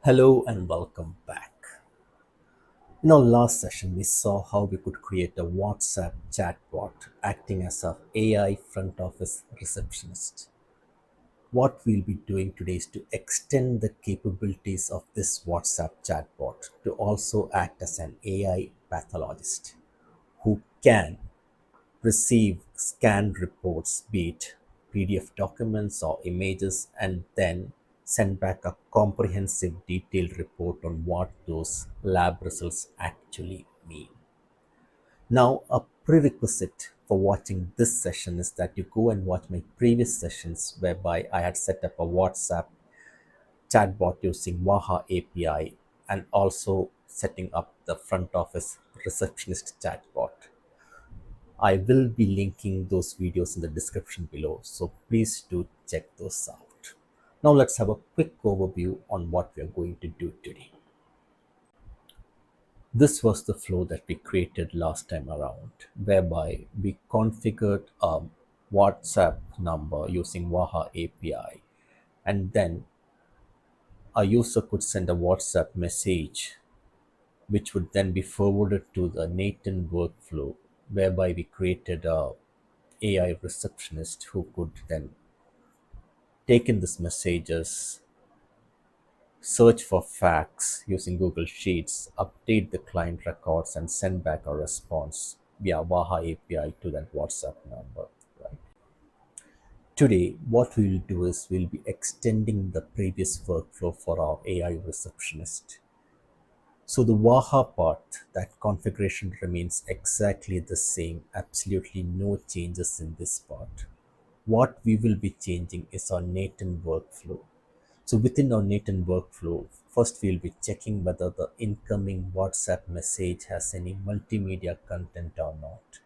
Hello and welcome back. In our last session, we saw how we could create a WhatsApp chatbot acting as a AI front office receptionist. What we'll be doing today is to extend the capabilities of this WhatsApp chatbot to also act as an AI pathologist who can receive scanned reports, be it PDF documents or images, and then send back a comprehensive, detailed report on what those lab results actually mean. Now, a prerequisite for watching this session is that you go and watch my previous sessions whereby I had set up a WhatsApp chatbot using Waha API and also setting up the front office receptionist chatbot. I will be linking those videos in the description below, so please do check those out. Now let's have a quick overview on what we are going to do today. This was the flow that we created last time around, whereby we configured a WhatsApp number using Waha API, and then a user could send a WhatsApp message which would then be forwarded to the Nathan workflow, whereby we created a AI receptionist who could then take in these messages, search for facts using Google Sheets, update the client records, and send back a response via Waha API to that WhatsApp number. Right. Today, what we will do is we'll be extending the previous workflow for our AI receptionist. So the Waha part, that configuration remains exactly the same, absolutely no changes in this part. What we will be changing is our Nathan workflow. So within our Nathan workflow, first we'll be checking whether the incoming WhatsApp message has any multimedia content or not.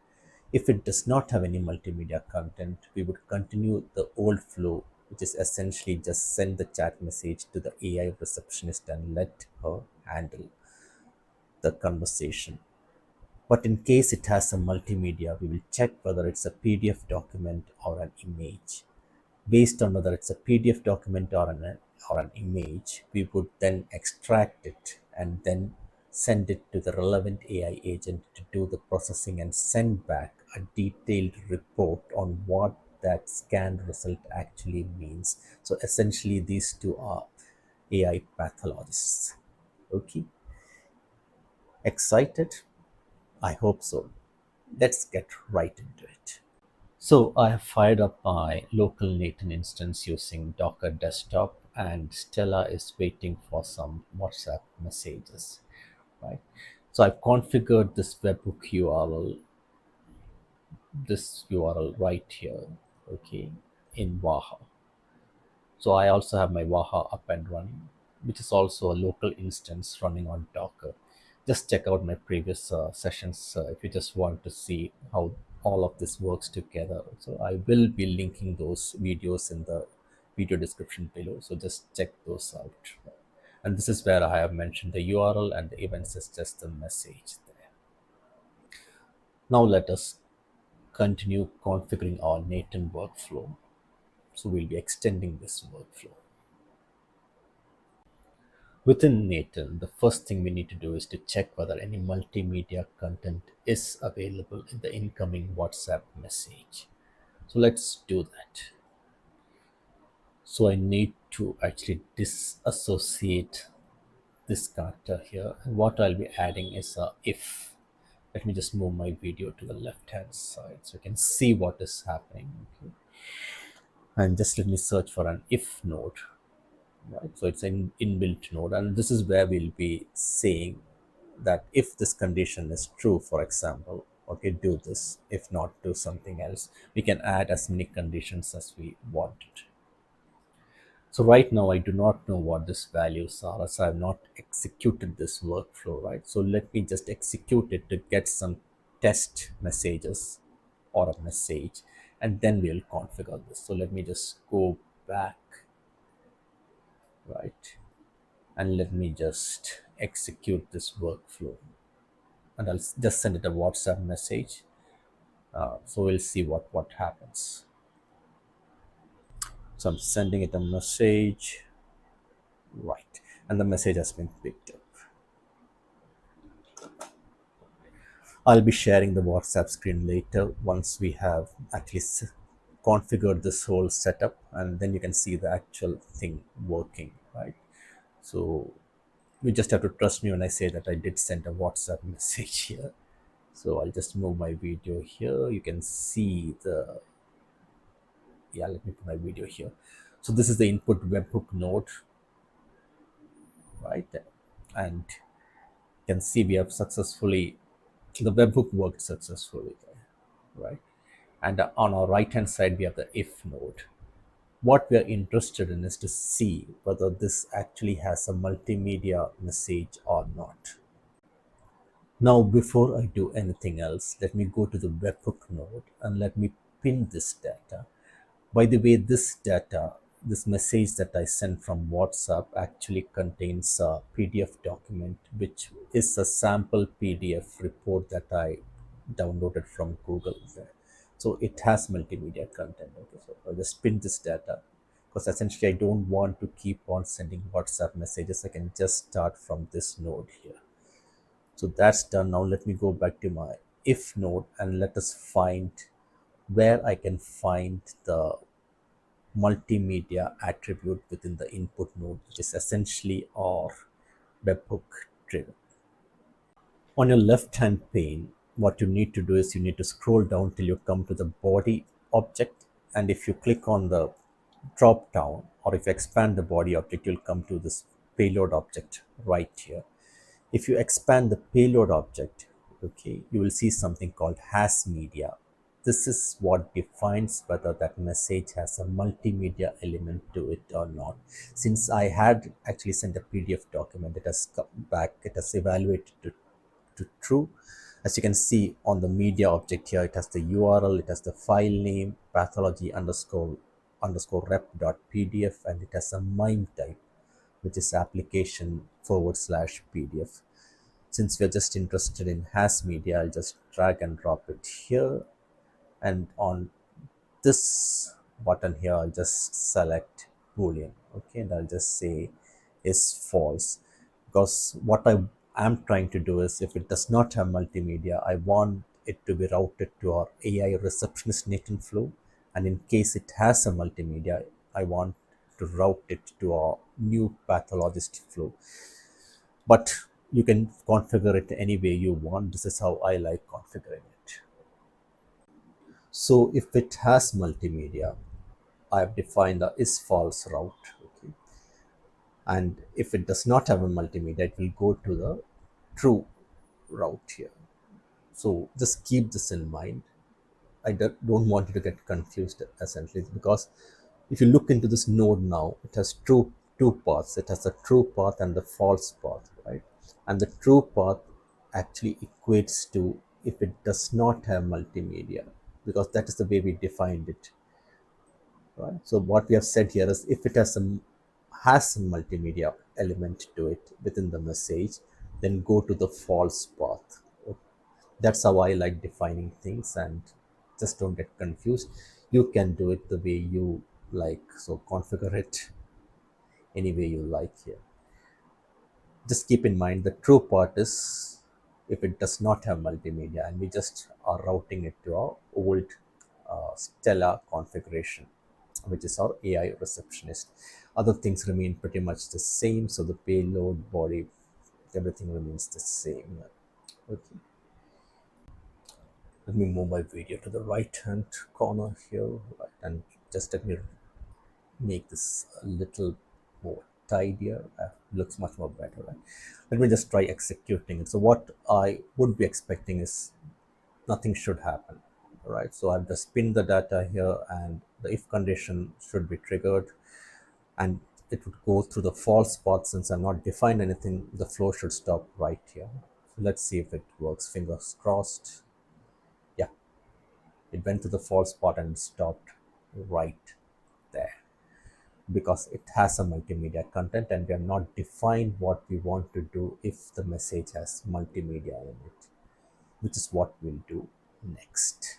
If it does not have any multimedia content, we would continue the old flow, which is essentially just send the chat message to the AI receptionist and let her handle the conversation. But in case it has a multimedia, we will check whether it's a PDF document or an image. Based on whether it's a PDF document or an image, we would then extract it and then send it to the relevant AI agent to do the processing and send back a detailed report on what that scanned result actually means. So essentially, these two are AI pathologists. Okay, excited? I hope so. Let's get right into it. So I have fired up my local Nathan instance using Docker desktop, and Stella is waiting for some WhatsApp messages, right? So I've configured this webhook URL, this URL right here, okay, in Waha. So I also have my Waha up and running, which is also a local instance running on Docker. Just check out my previous sessions if you just want to see how all of this works together. So I will be linking those videos in the video description below. So just check those out. And this is where I have mentioned the URL and the events is just the message there. Now let us continue configuring our Nathan workflow. So we'll be extending this workflow. Within Nathan, the first thing we need to do is to check whether any multimedia content is available in the incoming WhatsApp message. So let's do that. So I need to actually disassociate this character here. And what I'll be adding is a if. Let me just move my video to the left hand side so you can see what is happening. Okay. And just let me search for an if node. Right, so it's an inbuilt node, and this is where we'll be saying that if this condition is true, for example, okay, do this. If not, do something else. We can add as many conditions as we wanted. So right now I do not know what these values are, as I have not executed this workflow, right? So let me just execute it to get some test messages or a message, and then we'll configure this. So let me just go back, right? And let me just execute this workflow, and I'll just send it a WhatsApp message. So we'll see what happens. So I'm sending it a message, right? and the message has been picked up. I'll be sharing the WhatsApp screen later once we have actually configured this whole setup, and then you can see the actual thing working, right? So you just have to trust me when I say that I did send a WhatsApp message here. So I'll just move my video here. You can see the, yeah, let me put my video here. So this is the input webhook node, right? And you can see we have successfully, the webhook worked successfully, right? And on our right hand side, we have the if node. What we are interested in is to see whether this actually has a multimedia message or not. Now, before I do anything else, let me go to the webhook node and let me pin this data. By the way, this data, this message that I sent from WhatsApp actually contains a PDF document, which is a sample PDF report that I downloaded from Google. So it has multimedia content. Okay, so I'll just pin this data because essentially I don't want to keep on sending WhatsApp messages. I can just start from this node here. So that's done. Now let me go back to my if node and let us find where I can find the multimedia attribute within the input node, which is essentially our webhook trigger. On your left hand pane, what you need to do is you need to scroll down till you come to the body object. And if you click on the drop down, or if you expand the body object, you'll come to this payload object right here. If you expand the payload object, okay, you will see something called has media. This is what defines whether that message has a multimedia element to it or not. Since I had actually sent a PDF document, it has come back, it has evaluated to true. As you can see on the media object here, it has the URL, it has the file name, pathology underscore rep.pdf, and it has a MIME type, which is application forward slash PDF. Since we're just interested in has media, I'll just drag and drop it here. And on this button here, I'll just select Boolean. Okay, and I'll just say is false, because what I am trying to do is if it does not have multimedia, I want it to be routed to our AI receptionist Nathan flow. And in case it has a multimedia, I want to route it to our new pathologist flow. But you can configure it any way you want. This is how I like configuring it. So if it has multimedia, I have defined the is false route. Okay. And if it does not have a multimedia, it will go to the true route here. So just keep this in mind. I don't want you to get confused essentially, because if you look into this node now, it has two paths. It has the true path and the false path, right? And the true path actually equates to if it does not have multimedia, because that is the way we defined it, right? So what we have said here is if it has some multimedia element to it within the message, then go to the false path. That's how I like defining things, and just don't get confused. You can do it the way you like, so configure it any way you like here. Just keep in mind the true part is if it does not have multimedia, and we just are routing it to our old Stella configuration, which is our AI receptionist. Other things remain pretty much the same, so the payload, body, everything remains the same. Okay. Let me move my video to the right hand corner here, right, and just let me make this a little more tidier. Looks much more better, right? Let me just try executing it. So what I would be expecting is nothing should happen, right? So I've just pinned the data here, and the if condition should be triggered, and it would go through the false path. Since I'm not defined anything, the flow should stop right here. So let's see if it works. Fingers crossed. Yeah, it went to the false spot and stopped right there, because it has a multimedia content and we have not defined what we want to do if the message has multimedia in it, which is what we'll do next.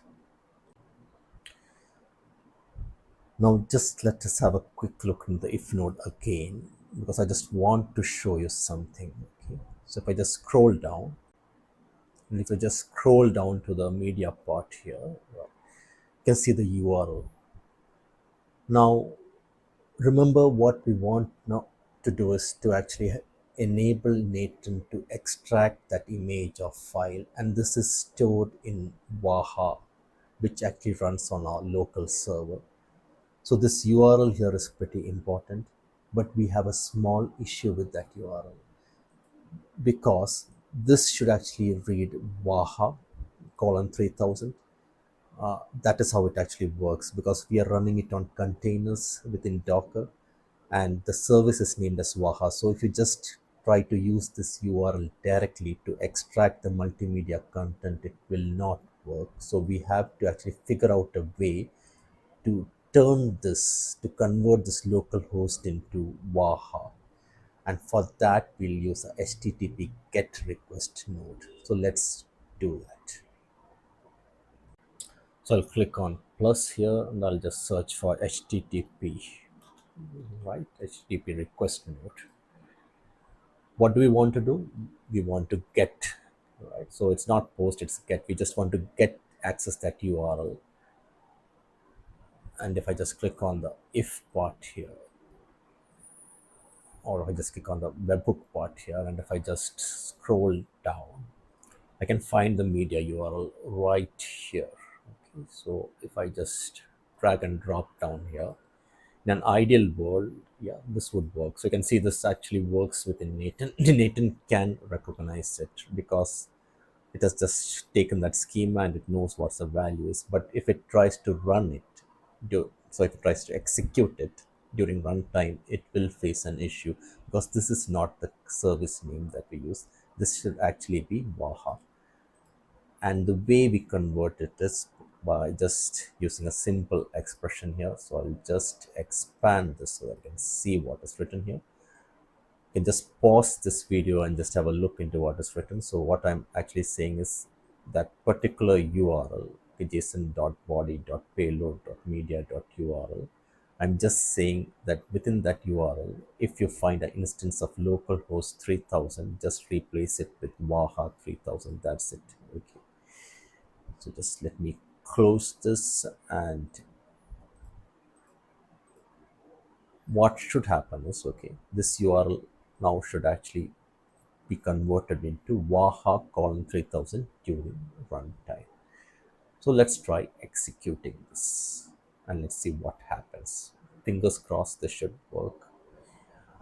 Now just let us have a quick look in the if node again. because I just want to show you something. Okay, so if I just scroll down, and if I just scroll down to the media part here, you can see the URL. Now, remember what we want now to do is to actually enable Nathan to extract that image or file, and this is stored in Waha, which actually runs on our local server. So this URL here is pretty important, but we have a small issue with that URL because this should actually read Waha colon 3000. That is how it actually works because we are running it on containers within Docker and the service is named as Waha. So if you just try to use this URL directly to extract the multimedia content, it will not work. So we have to actually figure out a way to turn this, to convert this local host into Waha. And for that, we'll use a HTTP GET request node. So let's do that. So I'll click on plus here and I'll just search for HTTP, right? HTTP request node. What do we want to do? We want to get, right? So it's not post, it's get. We just want to get access that URL. And if I just click on the if part here, or if I just click on the webhook part here, and if I just scroll down, I can find the media URL right here. Okay, so if I just drag and drop down here, in an ideal world, yeah, this would work. So you can see this actually works within Nathan. Nathan can recognize it because it has just taken that schema and it knows what the value is. But if it tries to run it, so if it tries to execute it during runtime, it will face an issue because this is not the service name that we use. This should actually be Waha. And the way we convert it is by just using a simple expression here. So I'll just expand this so that I can see what is written here. You can just pause this video and just have a look into what is written. So what I'm actually saying is that particular URL, json.body.payload.media.url, I'm just saying that within that URL, if you find an instance of localhost 3000, just replace it with Waha 3000. That's it. Okay. So just let me close this, and what should happen is, okay, this URL now should actually be converted into Waha colon 3000 during runtime. So let's try executing this and let's see what happens. Fingers crossed this should work.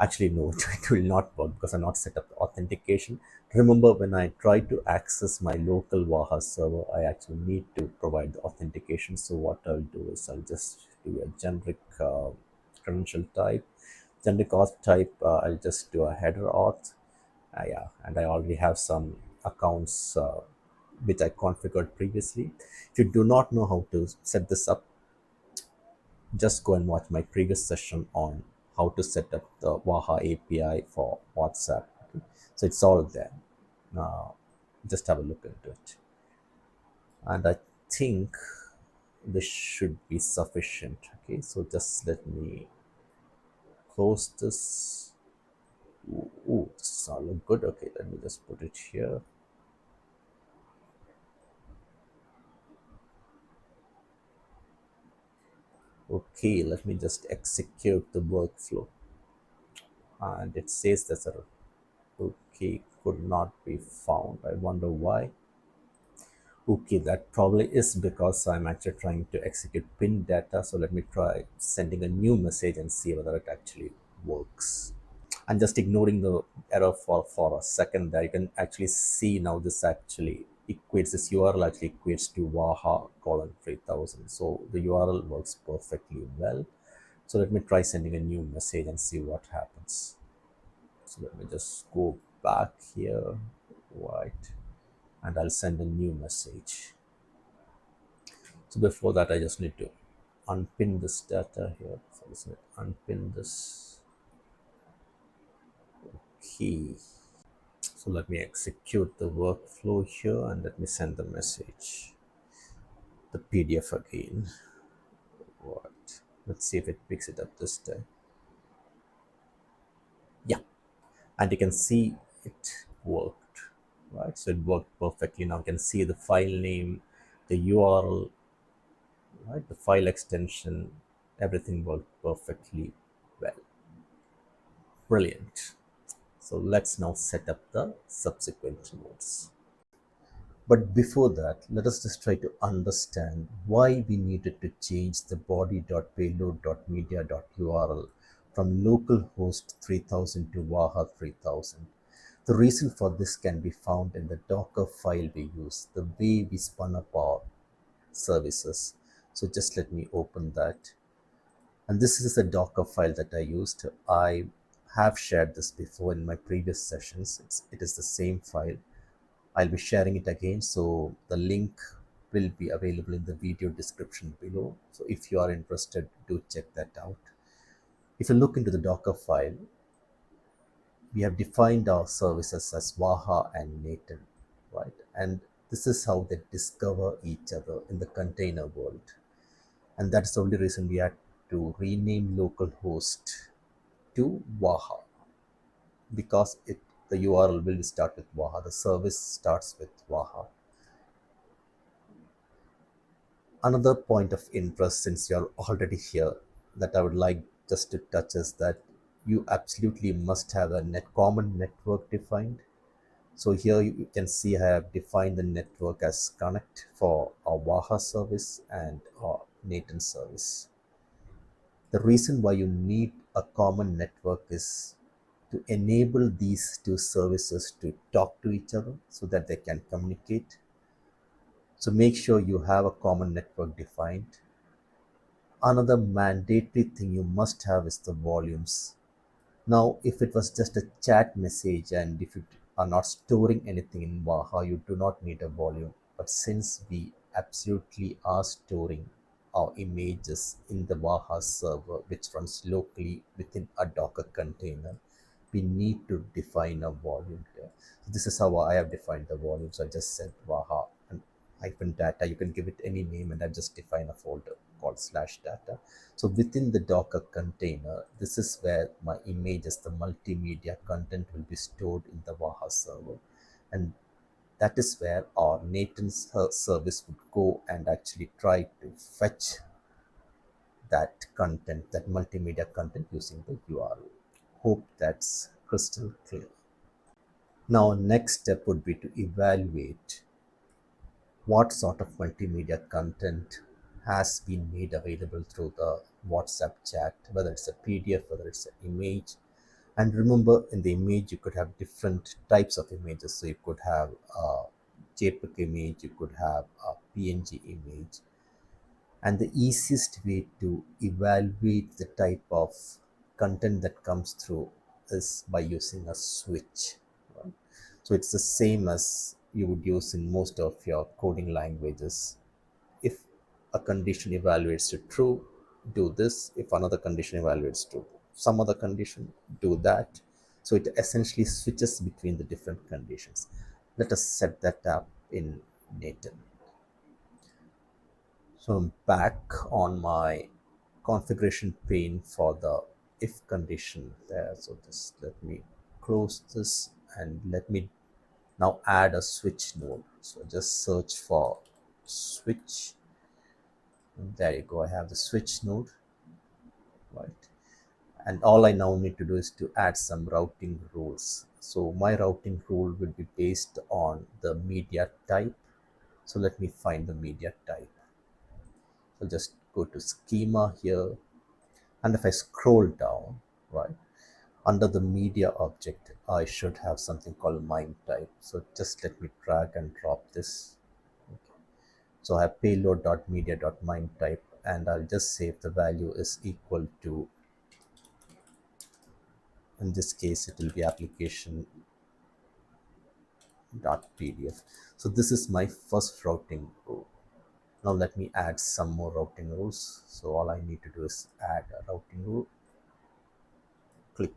Actually, no, it will not work because I'm not set up the authentication. Remember, when I try to access my local Waha server, I actually need to provide the authentication. So what I'll do is I'll just do a generic credential type. Generic auth type, I'll just do a header auth. Yeah, and I already have some accounts which I configured previously. If you do not know how to set this up, just go and watch my previous session on how to set up the Waha API for WhatsApp. Okay? So it's all there. Now, just have a look into it. And I think this should be sufficient. Okay, so just let me close this. Ooh, this all look good. Okay, let me just put it here. Okay, let me just execute the workflow. And it says that a okay could not be found. I wonder why. Okay, that probably is because I'm actually trying to execute pin data. So let me try sending a new message and see whether it actually works. I'm just ignoring the error for a second there. You can actually see now this actually equates, this URL actually equates to Waha colon 3000. So the URL works perfectly well. So let me try sending a new message and see what happens. So let me just go back here, right, and I'll send a new message. So before that, I just need to unpin this data here. So let's unpin this key. So let me execute the workflow here and let me send the message. The PDF again. Right. Let's see if it picks it up this time. and you can see it worked, right? So it worked perfectly. Now you can see the file name, the URL, right? The file extension, everything worked perfectly well. Brilliant. So let's now set up the subsequent nodes. But before that, let us just try to understand why we needed to change the body.payload.media.url from localhost 3000 to Waha 3000. The reason for this can be found in the Docker file we use, the way we spun up our services. So just let me open that. And this is a Docker file that I used. I have shared this before in my previous sessions. It is the same file. I'll be sharing it again. So the link will be available in the video description below. So if you are interested, do check that out. If you look into the Docker file, we have defined our services as Waha and Nathan, right? And this is how they discover each other in the container world. And that's the only reason we had to rename localhost to Waha, because the URL will start with Waha. The service starts with Waha. Another point of interest, since you're already here, that I would like just to touch is that you absolutely must have a common network defined. So here you can see I have defined the network as connect for our Waha service and our Nathan service. The reason why you need a common network is to enable these two services to talk to each other so that they can communicate. So make sure you have a common network defined. Another mandatory thing you must have is the volumes. Now, if it was just a chat message and if you are not storing anything in Waha, you do not need a volume. But since we absolutely are storing our images in the Waha server, which runs locally within a Docker container, we need to define a volume here. So this is how I have defined the volume. So I just said Waha and hyphen data. You can give it any name, and I just define a folder called /data. So within the Docker container, this is where my images, the multimedia content, will be stored in the Waha server. And that is where our Nathan's service would go and actually try to fetch that content, that multimedia content, using the URL. Hope that's crystal clear. Now, next step would be to evaluate what sort of multimedia content has been made available through the WhatsApp chat, whether it's a PDF, whether it's an image. And remember, in the image, you could have different types of images. So you could have a JPEG image, you could have a PNG image. And the easiest way to evaluate the type of content that comes through is by using a switch. Right? So it's the same as you would use in most of your coding languages. If a condition evaluates to true, do this. If another condition evaluates to some other condition, do that. So it essentially switches between the different conditions. Let us set that up in Nathan. So I'm back on my configuration pane for the if condition there. So just let me close this and let me now add a switch node. So just search for switch. There you go. I have the switch node, right? And all I now need to do is to add some routing rules. So my routing rule will be based on the media type. So let me find the media type. So just go to schema here. And if I scroll down, right, under the media object, I should have something called MIME type. So just let me drag and drop this. Okay. So I have payload.media.mime type, and I'll just say if the value is equal to, in this case, it will be application.pdf. So this is my first routing rule. Now let me add some more routing rules. So all I need to do is add a routing rule, click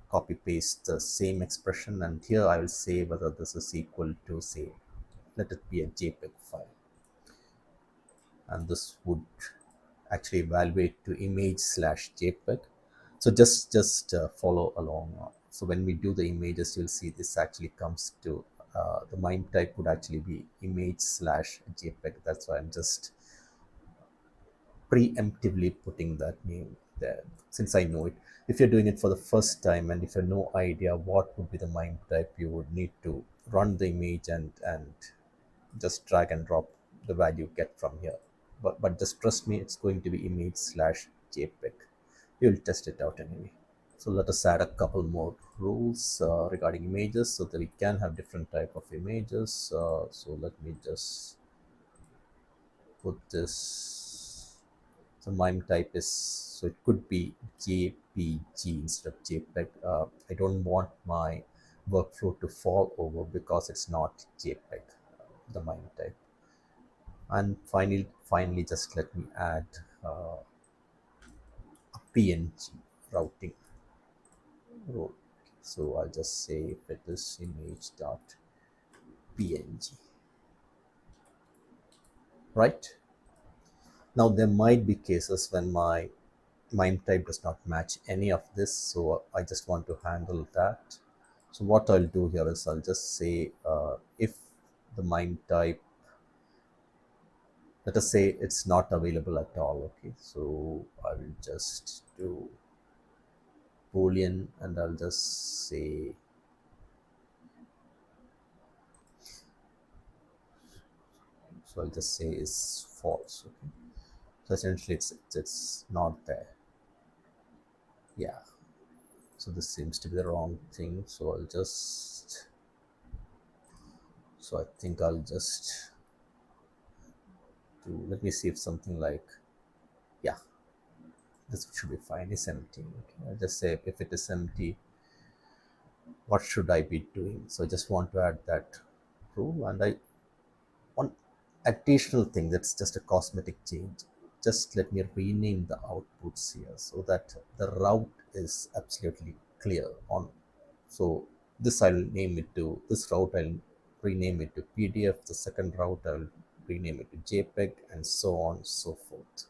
copy paste the same expression, and here I will say whether this is equal to, say, let it be a JPEG file, and this would actually evaluate to image/JPEG. So just follow along. So when we do the images, you'll see this actually comes to the MIME type would actually be image slash JPEG. That's why I'm just preemptively putting that name there since I know it. If you're doing it for the first time and if you have no idea what would be the MIME type, you would need to run the image and just drag and drop the value get from here. But just trust me, it's going to be image slash JPEG. You'll test it out anyway. So let us add a couple more rules regarding images so that we can have different type of images. So let me just put this. So MIME type is, so it could be JPG instead of JPEG. I don't want my workflow to fall over because it's not JPEG, the MIME type. And finally, just let me add a PNG routing role. So I'll just say if it is image.png, right? Now there might be cases when my MIME type does not match any of this, so I just want to handle that. So what I'll do here is I'll just say if the MIME type, let us say it's not available at all. Okay, so I will just do boolean and I'll just say, so I'll just say is false. Okay, so essentially it's not there. Yeah, so this seems to be the wrong thing, so I'll just, so I think I'll just do, let me see if something like, yeah, this should be fine, it's empty. Okay, I'll just say if it is empty, what should I be doing? So I just want to add that rule, and I one additional thing that's just a cosmetic change. Just let me rename the outputs here so that the route is absolutely clear on. So this I'll name it to, this route I'll rename it to PDF, the second route I'll rename it to JPEG, and so on and so forth.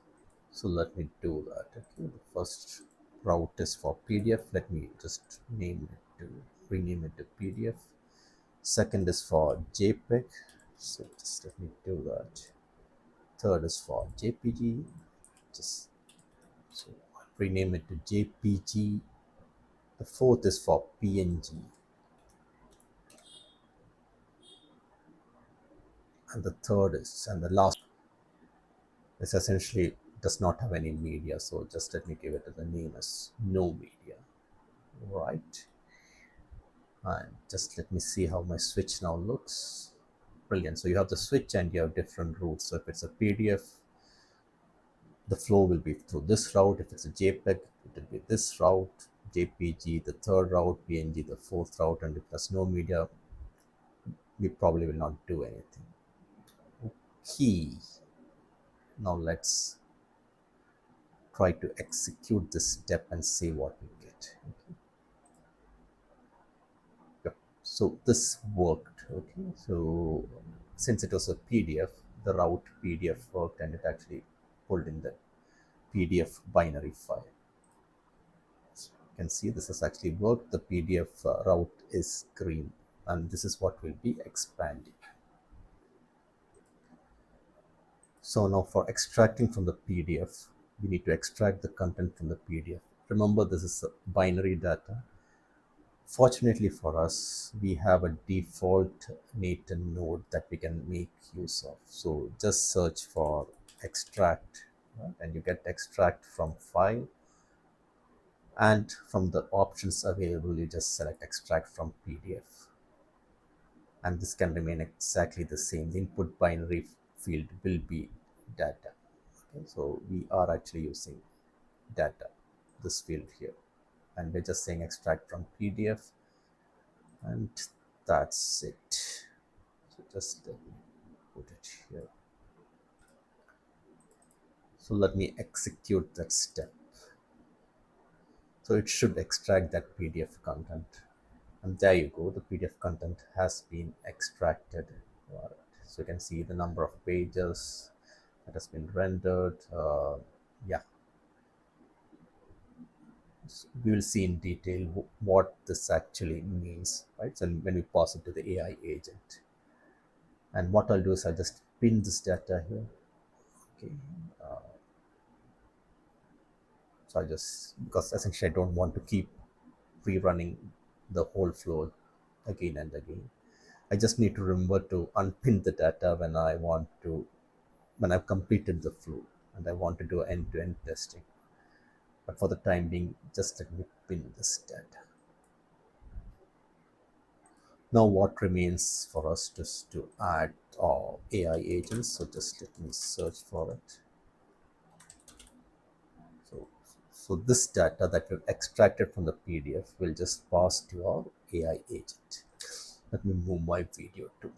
So let me do that. Okay, the first route is for PDF. Let me just rename it to PDF. Second is for JPEG. So just let me do that. Third is for JPG. Just so I'll rename it to JPG. The fourth is for PNG. And the third is, and the last is essentially does not have any media. So just let me give it the name as no media. Right. And just let me see how my switch now looks. Brilliant. So you have the switch and you have different routes. So if it's a PDF, the flow will be through this route. If it's a JPEG, it will be this route, JPG, the third route, PNG, the fourth route. And if there's no media, we probably will not do anything. Okay. Now let's try to execute this step and see what we get. Okay. Yep. So this worked. Okay. So since it was a PDF, the route PDF worked and it actually pulled in the PDF binary file. So you can see this has actually worked. The PDF route is green, and this is what will be expanding. So now for extracting from the PDF, we need to extract the content from the PDF. Remember, this is binary data. Fortunately for us, we have a default native node that we can make use of. So just search for extract, right? And you get extract from file, and from the options available, you just select extract from PDF. And this can remain exactly the same. The input binary field will be data. Okay, so we are actually using data, this field here, and we're just saying extract from PDF, and that's it. So just let me put it here. So let me execute that step. So it should extract that PDF content, and there you go, the PDF content has been extracted. Right. So you can see the number of pages that has been rendered. Yeah, We will see in detail what this actually means, right? So when we pass it to the AI agent, and what I'll do is I'll just pin this data here. Okay, so I just, because essentially I don't want to keep rerunning the whole flow again and again. I just need to remember to unpin the data when I want to, when I've completed the flow and I want to do end-to-end testing. But for the time being, just let me pin this data. Now what remains for us just to add our AI agents. So just let me search for it. So, so this data that we've extracted from the PDF will just pass to our AI agent. Let me move my video to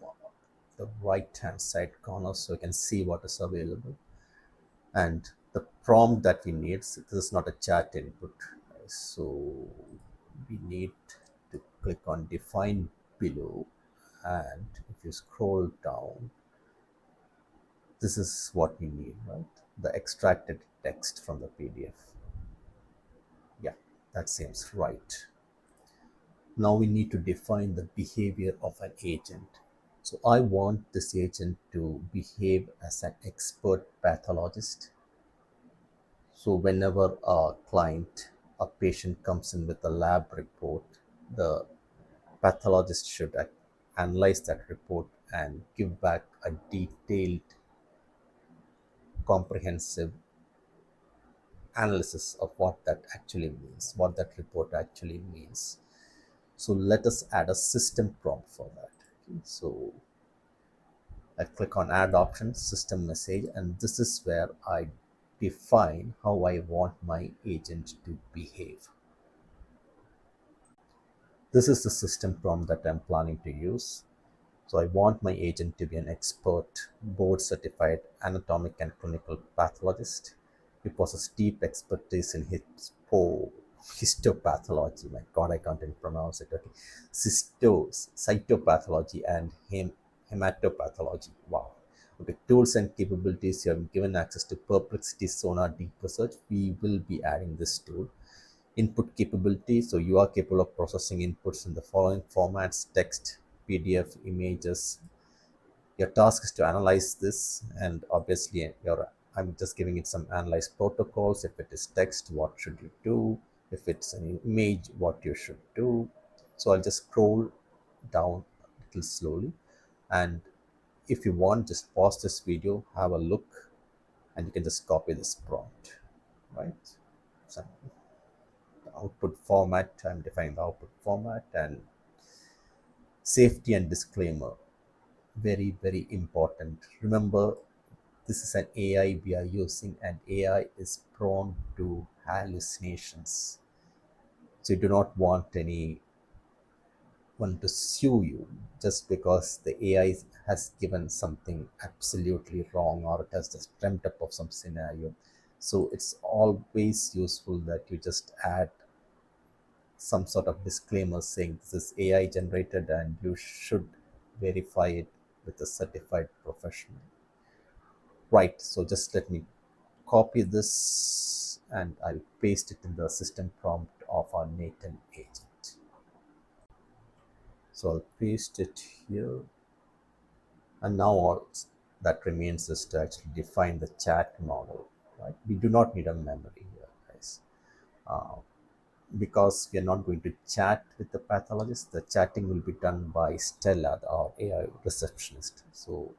the right hand side corner so you can see what is available. And the prompt that we need, so this is not a chat input, so we need to click on define below, and if you scroll down, this is what we need, right? The extracted text from the PDF. Yeah, that seems right. Now we need to define the behavior of an agent. So I want this agent to behave as an expert pathologist. So whenever a client, a patient comes in with a lab report, the pathologist should analyze that report and give back a detailed, comprehensive analysis of what that actually means, what that report actually means. So let us add a system prompt for that. Okay, so I click on add option, system message, and this is where I define how I want my agent to behave. This is the system prompt that I'm planning to use. So I want my agent to be an expert, board certified anatomic and clinical pathologist. He possesses deep expertise in histopathology. My God, I can't even pronounce it. Okay, cytopathology and hematopathology. Wow. Okay, tools and capabilities. You have given access to perplexity sonar deep research. We will be adding this tool. Input capability, so you are capable of processing inputs in the following formats: text, PDF, images. Your task is to analyze this, and obviously I'm just giving it some analyze protocols. If it is text, what should you do? If it's an image, what you should do. So I'll just scroll down a little slowly, and if you want, just pause this video, have a look, and you can just copy this prompt, right? So output format, I'm defining the output format, and safety and disclaimer, very very important. Remember, this is an AI we are using, and AI is prone to hallucinations, so you do not want anyone to sue you just because the AI has given something absolutely wrong, or it has just dreamt up of some scenario. So it's always useful that you just add some sort of disclaimer saying this is AI generated and you should verify it with a certified professional. Right, so just let me copy this and I'll paste it in the system prompt of our Nathan agent. So I'll paste it here, and now all that remains is to actually define the chat model. Right, we do not need a memory here, guys. Because we are not going to chat with the pathologist, the chatting will be done by Stella, our AI receptionist. So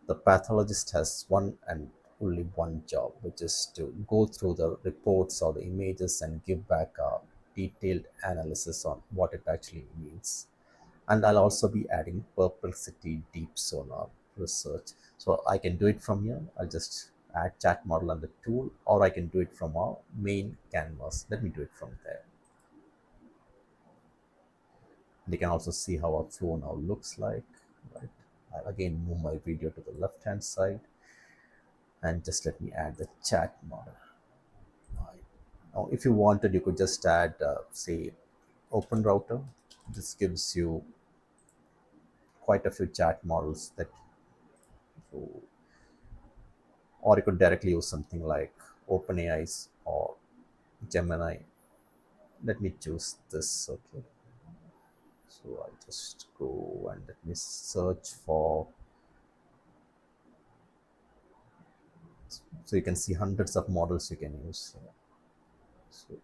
the pathologist has one and only one job, which is to go through the reports or the images and give back a detailed analysis on what it actually means. And I'll also be adding perplexity deep sonar research. So I can do it from here. I'll just add chat model and the tool, or I can do it from our main canvas. Let me do it from there. And you can also see how our flow now looks like. Right. I'll again move my video to the left hand side, and just let me add the chat model. Right. Now, if you wanted, you could just add, say, open router. This gives you quite a few chat models that, so, or you could directly use something like OpenAI's or Gemini. Let me choose this. Okay, so I just go and let me search for, so you can see hundreds of models you can use here. So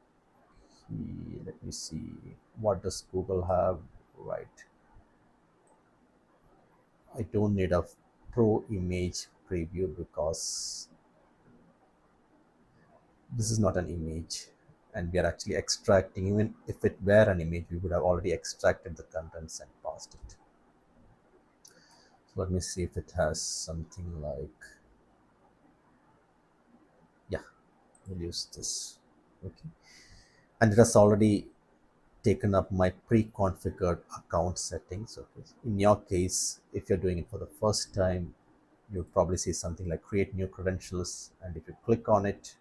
let me see, what does Google have? Right, I don't need a pro image preview because this is not an image, and we are actually extracting. Even if it were an image, we would have already extracted the contents and passed it. So let me see if it has something like, yeah, we'll use this. Okay, and it has already taken up my pre-configured account settings. Okay, in your case, if you're doing it for the first time, you'll probably see something like create new credentials, and if you click on it,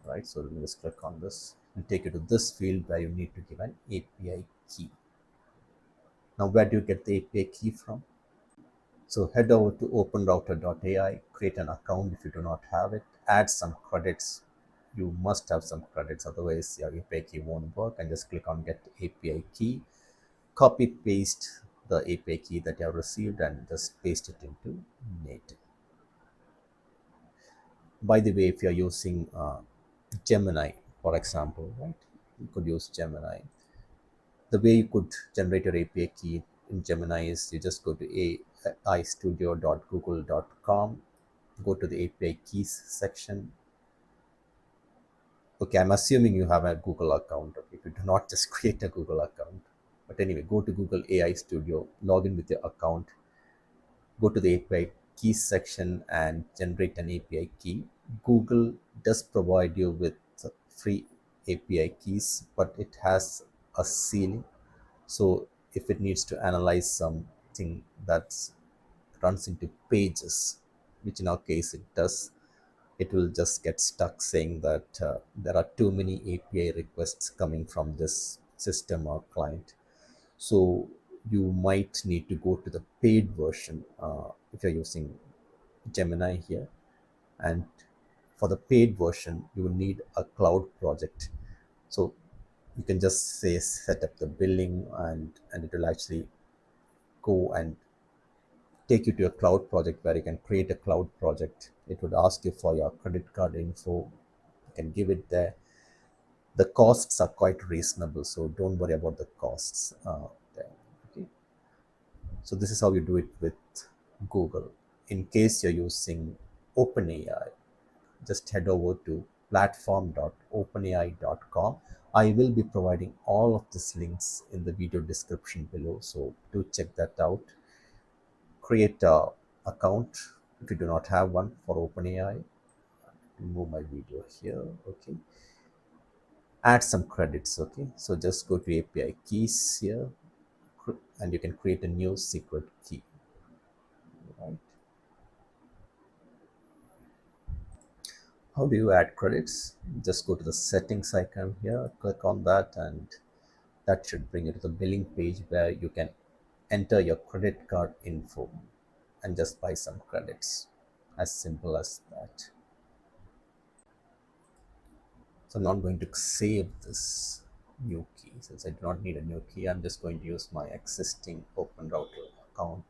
right, so let me just click on this and take you to this field where you need to give an API key. Now, where do you get the API key from? So head over to openrouter.ai, create an account if you do not have it, add some credits. You must have some credits, otherwise your API key won't work, and just click on get API key. Copy paste the API key that you have received and just paste it into native. By the way, if you're using Gemini, for example, right, you could use Gemini. The way you could generate your API key in Gemini is you just go to aistudio.google.com, go to the API keys section. Okay, I'm assuming you have a Google account. Okay, if you do not, just create a Google account. But anyway, go to Google AI Studio, log in with your account, go to the API keys section and generate an API key. Google does provide you with free API keys, but it has a ceiling. So if it needs to analyze something that runs into pages, which in our case it does, it will just get stuck saying that there are too many API requests coming from this system or client. So you might need to go to the paid version if you're using Gemini here. And for the paid version, you will need a cloud project. So you can just say set up the billing, and it will actually go and take you to a cloud project where you can create a cloud project. It would ask you for your credit card info. You can give it there. The costs are quite reasonable, so don't worry about the costs there. Okay. So this is how you do it with Google. In case you're using OpenAI, just head over to platform.openai.com. I will be providing all of these links in the video description below, so do check that out. Create a account if you do not have one for OpenAI. Move my video here. Okay, add some credits. Okay, so just go to API keys here, and you can create a new secret key. Right, how do you add credits? Just go to the settings icon here, click on that, and that should bring you to the billing page where you can enter your credit card info and just buy some credits. As simple as that. So I'm not going to save this new key since I do not need a new key. I'm just going to use my existing Open Router account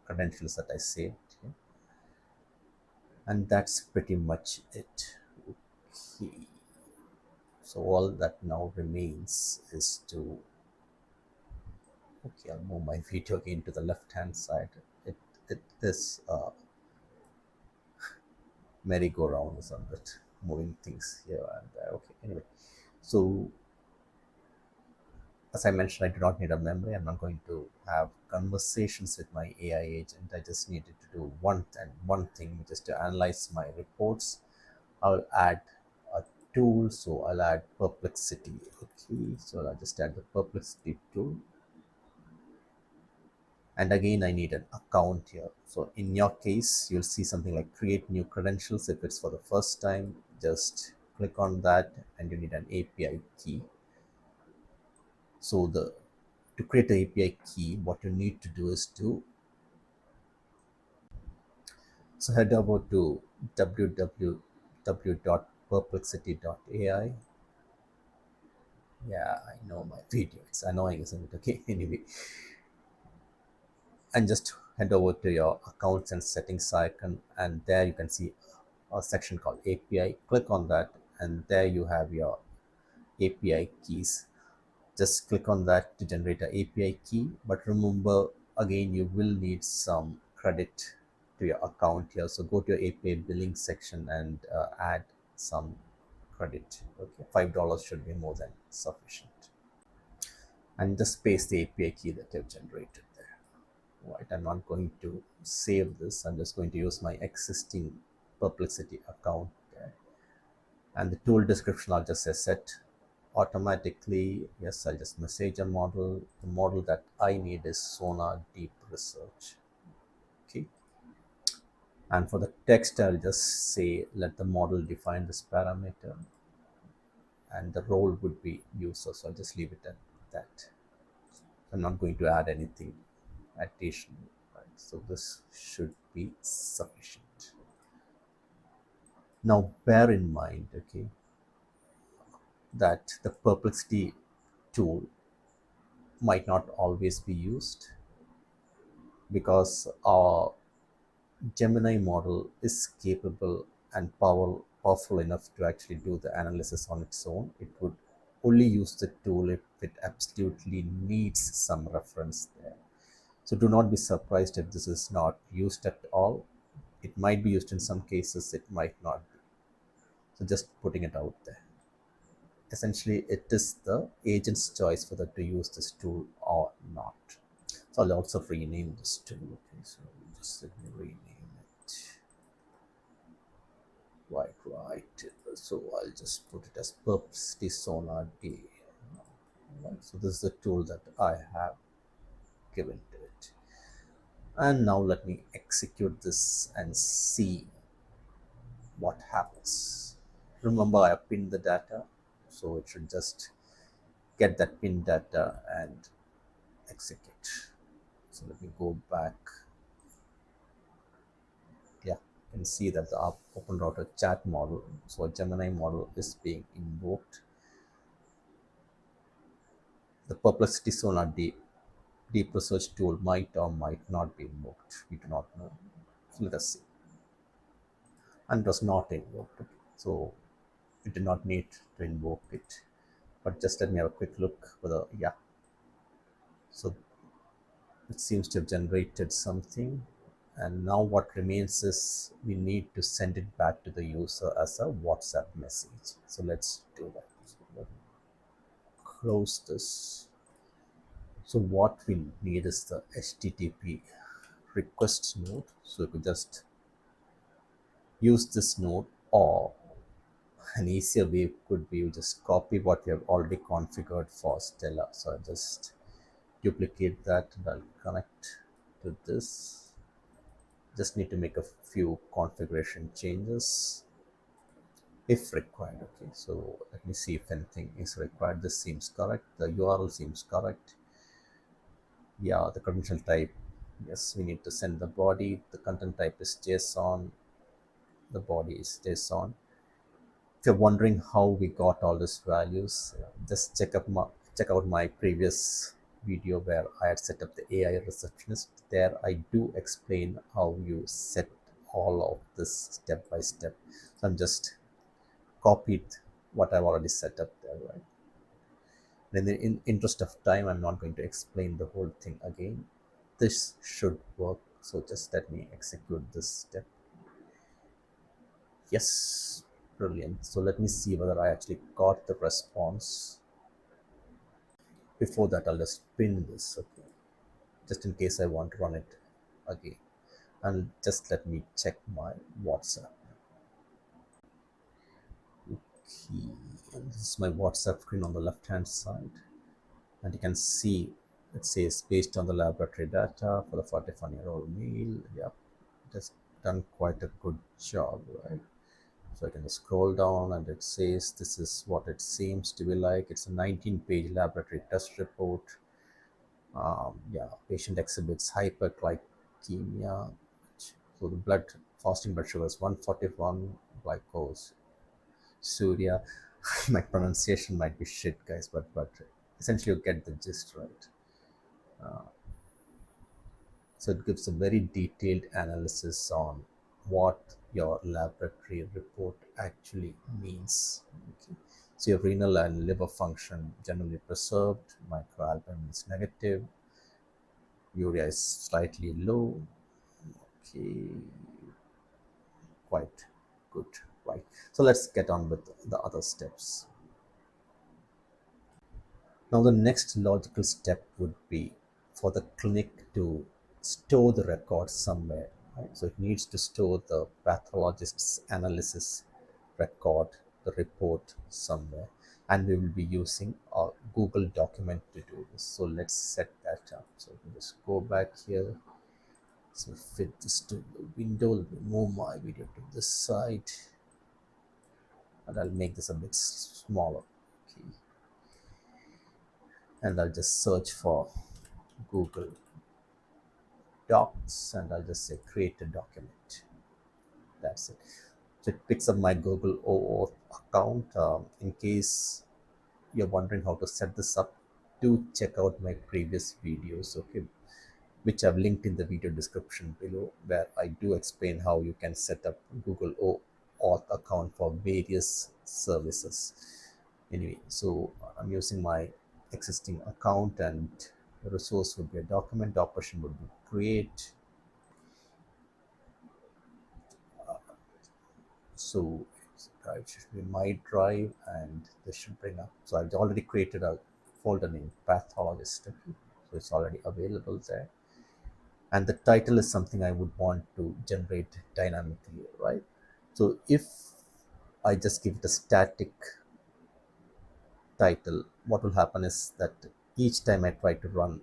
credentials that I saved here. And that's pretty much it. Okay. So all that now remains is to, okay, I'll move my video again to the left hand side. It is merry-go-round, isn't it? Moving things here and there. Okay, anyway. So as I mentioned, I do not need a memory. I'm not going to have conversations with my AI agent. I just needed to do one thing, just to analyze my reports. I'll add a tool, so I'll add perplexity. Okay, so I'll just add the perplexity tool. And again, I need an account here. So in your case, you'll see something like create new credentials. If it's for the first time, just click on that, and you need an API key. So to create the API key, what you need to do is head over to www.perplexity.ai, Yeah, I know my video. It's annoying, isn't it? Okay, anyway, and just head over to your accounts and settings icon, and there you can see a section called API. Click on that, and there you have your API keys. Just click on that to generate an API key. But remember, again, you will need some credit to your account here. So go to your API billing section and add some credit. Okay, $5 should be more than sufficient. And just paste the API key that you've generated there. Right, I'm not going to save this. I'm just going to use my existing Perplexity account there. And the tool description, I'll just say set automatically. Yes, I'll just message a model. The model that I need is Sonar Deep Research. Okay, and for the text, I'll just say let the model define this parameter, and the role would be user, so I'll just leave it at that. I'm not going to add anything additional, right? So this should be sufficient. Now bear in mind, okay, that the Perplexity tool might not always be used, because our Gemini model is capable and powerful enough to actually do the analysis on its own. It would only use the tool if it absolutely needs some reference there. So do not be surprised if this is not used at all. It might be used in some cases, it might not be. So just putting it out there. Essentially, it is the agent's choice whether to use this tool or not. So I'll also rename this tool. Okay, so just let me rename it. Right. So I'll just put it as Perplexity Sonar D. Right. So this is the tool that I have given to it. And now let me execute this and see what happens. Remember, I have pinned the data, so it should just get that pin data and execute. So let me go back. Yeah, you can see that the open router chat model, so a Gemini model, is being invoked. The Perplexity Sonar deep research tool might or might not be invoked. We do not know. So let us see. And it was not invoked. Okay. So it did not need to invoke it. But just let me have a quick look whether, yeah. So it seems to have generated something. And now what remains is we need to send it back to the user as a WhatsApp message. So let's do that. So let me close this. So what we need is the HTTP request node. So we could just use this node, or an easier way could be you just copy what you have already configured for Stella. So I just duplicate that and I'll connect to this. Just need to make a few configuration changes if required. Okay, so let me see if anything is required. This seems correct. The URL seems correct. Yeah, the credential type, yes, we need to send the body. The content type is JSON. The body is JSON. If you're wondering how we got all these values, just check out my previous video where I had set up the AI receptionist. There I do explain how you set all of this step by step. So I'm just copied what I've already set up there, right? And in the interest of time, I'm not going to explain the whole thing again. This should work. So just let me execute this step. Yes, brilliant. So let me see whether I actually got the response. Before that, I'll just pin this, okay, just in case I want to run it again. And just let me check my WhatsApp. Okay, and this is my WhatsApp screen on the left hand side, and you can see it says based on the laboratory data for the 41-year-old male. Yeah, it has done quite a good job, right? So I can scroll down and it says this is what it seems to be like. It's a 19-page laboratory test report. Yeah, patient exhibits hyperglycemia. So the blood fasting blood sugar is 141, glucose, Surya. My pronunciation might be shit, guys, but essentially you get the gist, right? So it gives a very detailed analysis on what your laboratory report actually means. Okay. So your renal and liver function generally preserved, microalbumin is negative, urea is slightly low. Okay, quite good, right? So let's get on with the other steps. Now, the next logical step would be for the clinic to store the record somewhere. Right? So it needs to store the pathologist's analysis record, the report somewhere, and we will be using a Google document to do this. So let's set that up. So we just go back here. So fit this to the window. Let me move my video to this side, and I'll make this a bit smaller. Okay, and I'll just search for Google Docs and I'll just say create a document. That's it. So it picks up my Google OAuth account. In case you're wondering how to set this up, do check out my previous videos, okay, which I've linked in the video description below, where I do explain how you can set up Google OAuth account for various services. Anyway, so I'm using my existing account, and the resource would be a document. Operation would be create. So drive should be my drive, and this should bring up. So I've already created a folder named pathologist. Okay? So it's already available there. And the title is something I would want to generate dynamically, right? So if I just give it a static title, what will happen is that each time I try to run,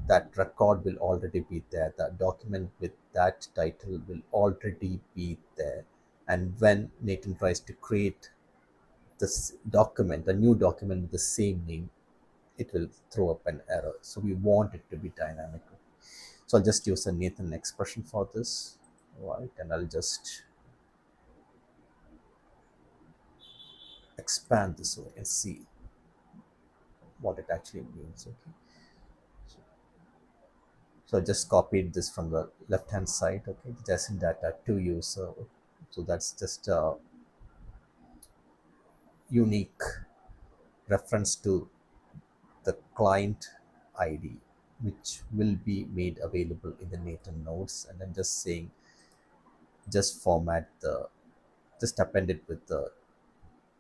that record will already be there. The document with that title will already be there. And when Nathan tries to create this document, a new document with the same name, it will throw up an error. So we want it to be dynamic. So I'll just use a Nathan expression for this, right? And I'll just expand this so I can see what it actually means. Okay. So I just copied this from the left hand side. Okay, JSON data to user. So that's just a unique reference to the client ID, which will be made available in the Nathan nodes. And I'm just saying, just format the, just append it with the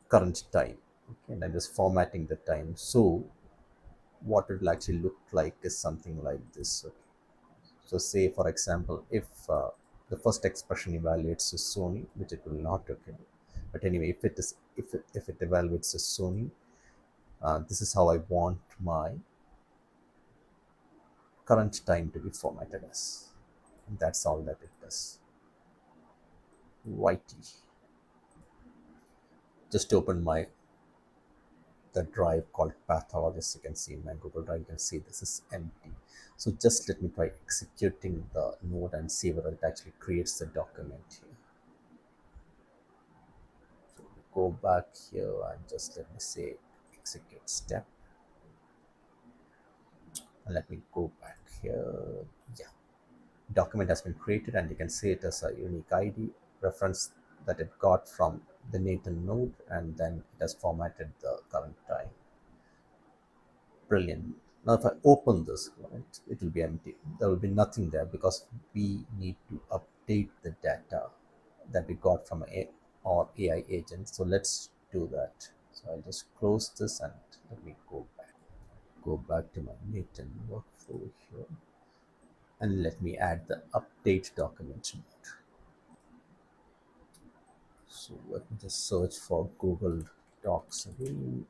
current time. Okay, and I'm just formatting the time. So what it will actually look like is something like this. Okay. So say, for example, if the first expression evaluates as Sony, which it will not, okay. But anyway, if it evaluates as Sony, this is how I want my current time to be formatted as. And that's all that it does. Righty. Just open my the drive called pathologist. You can see in my Google Drive, you can see this is empty. So just let me try executing the node and see whether it actually creates the document here. So go back here and just let me say execute step. And let me go back here. Yeah, document has been created, and you can see it as a unique ID reference that it got from the Nathan node, and then it has formatted the current time. Brilliant. Now if I open this, right, it will be empty. There will be nothing there because we need to update the data that we got from our AI agent. So let's do that. So I'll just close this and let me go back to my Nathan workflow here, and let me add the update document node. So let me just search for Google Docs again.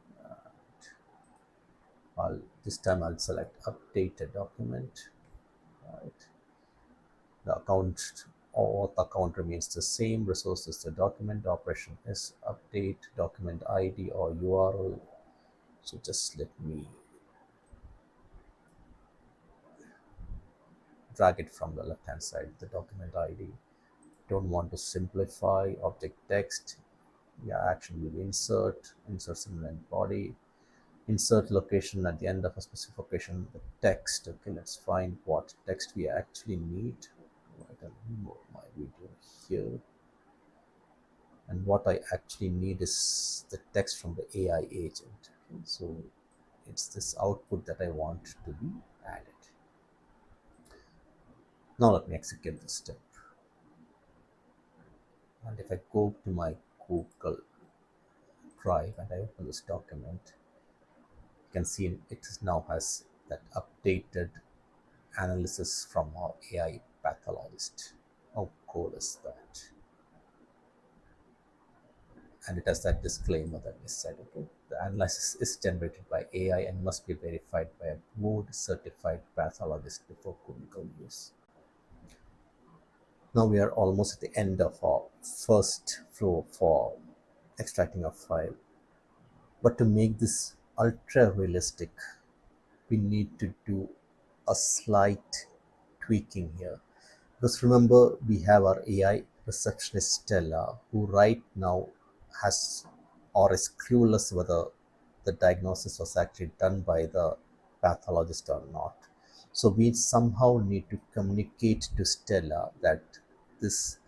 This time I'll select update a document. Right. The account or the account remains the same. Resources the document. Operation is update document ID or URL. So just let me drag it from the left hand side, the document ID. Don't want to simplify object text. Yeah, action will be insert symbol body, insert location at the end of a specific location, the text. Okay, let's find what text we actually need. Right, I'll remove my video here. And what I actually need is the text from the AI agent. Okay, so it's this output that I want to be added. Now let me execute this step. And if I go to my Google Drive and I open this document, you can see it now has that updated analysis from our AI pathologist. How cool is that? And it has that disclaimer that we said, okay, the analysis is generated by AI and must be verified by a board certified pathologist before clinical use. Now we are almost at the end of our first flow for extracting a file. But to make this ultra realistic, we need to do a slight tweaking here. Because remember, we have our AI receptionist Stella, who right now has or is clueless whether the diagnosis was actually done by the pathologist or not. So we somehow need to communicate to Stella that this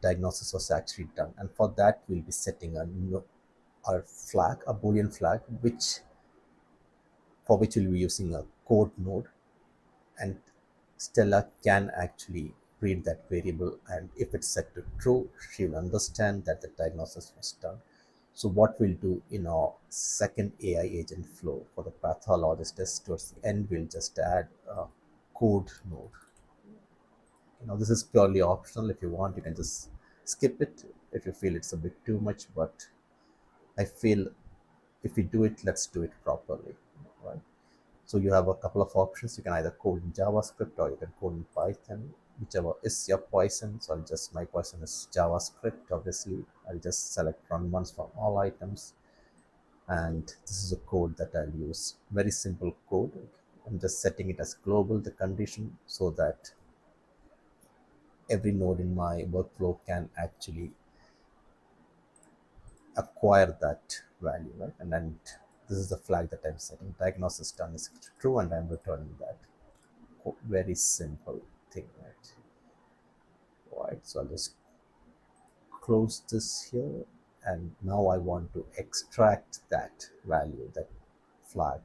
diagnosis was actually done, and for that we'll be setting a flag, a boolean flag, which for which we'll be using a code node, and Stella can actually read that variable, and if it's set to true, she'll understand that the diagnosis was done. So what we'll do in our second AI agent flow for the pathologist is towards the end, we'll just add a code node. This is purely optional. If you want, you can just skip it if you feel it's a bit too much, but I feel if we do it, let's do it properly, right? So you have a couple of options. You can either code in JavaScript or you can code in Python, whichever is your poison. So my poison is JavaScript. Obviously, I'll just select run once for all items, and this is a code that I'll use. Very simple code. I'm just setting it as global, the condition, so that every node in my workflow can actually acquire that value, right? And then this is the flag that I'm setting. Diagnosis done is true, and I'm returning that. Very simple thing, right? Right. So I'll just close this here, and now I want to extract that value, that flag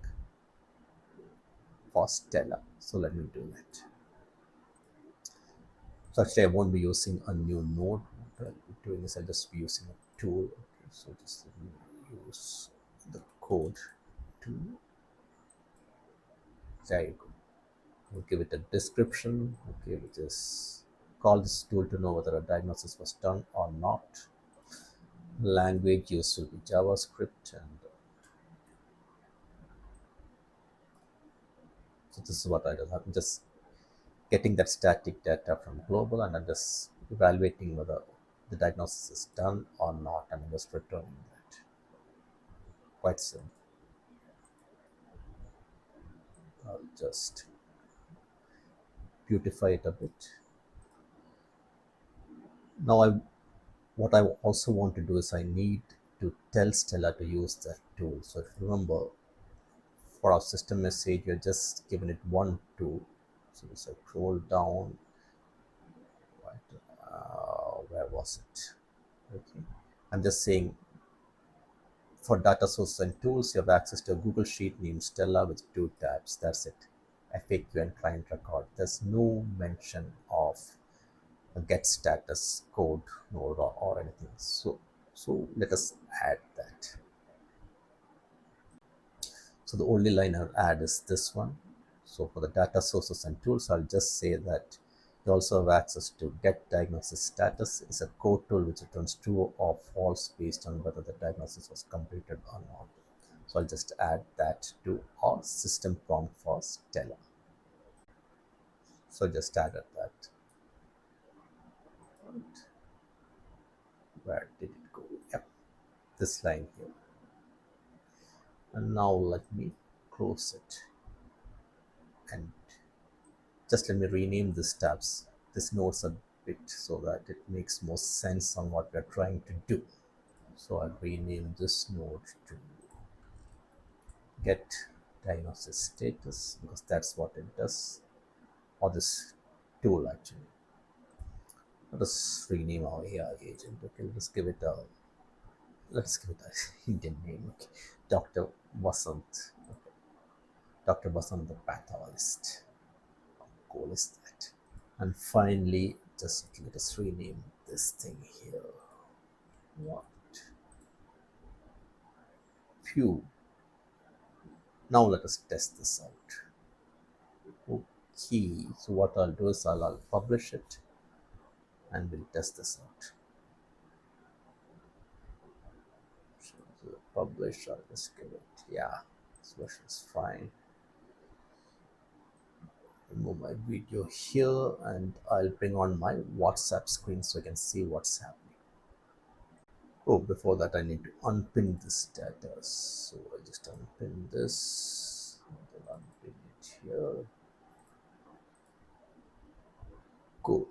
for Stella. So let me do that. So actually, I won't be using a new node. What I'll be doing is I'll just be using a tool. Okay, so just let me use the code tool. There you go. We'll give it a description. Okay, which is call this tool to know whether a diagnosis was done or not. Language used will be JavaScript, and so this is what I do. I'm just getting that static data from global, and I'm just evaluating whether the diagnosis is done or not, and I'm just returning that. Quite simple. I'll just beautify it a bit. Now what I also want to do is I need to tell Stella to use that tool. So if you remember, for our system message, you're just given it one tool. So just I scroll down, right? Where was it? Okay, I'm just saying for data sources and tools, you have access to a Google Sheet named Stella with two tabs. That's it. FAQ and client record. There's no mention of a get status code node or anything. So let us add that. So the only line I'll add is this one. So for the data sources and tools, I'll just say that you also have access to get diagnosis status. It's a code tool which returns true or false based on whether the diagnosis was completed or not. So I'll just add that to our system prompt for Stella. So just added that. Where did it go? Yep, this line here. And now let me close it, and just let me rename these tabs, these nodes a bit, so that it makes more sense on what we're trying to do. So I'll rename this node to get diagnosis status because that's what it does, or this tool actually. Let us rename our AI agent. Okay, let's give it a Indian name. Okay, Dr. Vasant. Okay. Dr. Vasant, the pathologist. How cool is that? And finally, just let us rename this thing here. What? Phew. Now let us test this out. Okay, so what I'll do is I'll publish it and we'll test this out. So publish, I'll just give it, yeah, this version is fine. Remove my video here and I'll bring on my WhatsApp screen so you can see what's happening. Oh, before that I need to unpin this data. So I just unpin this, and then unpin it here. Cool.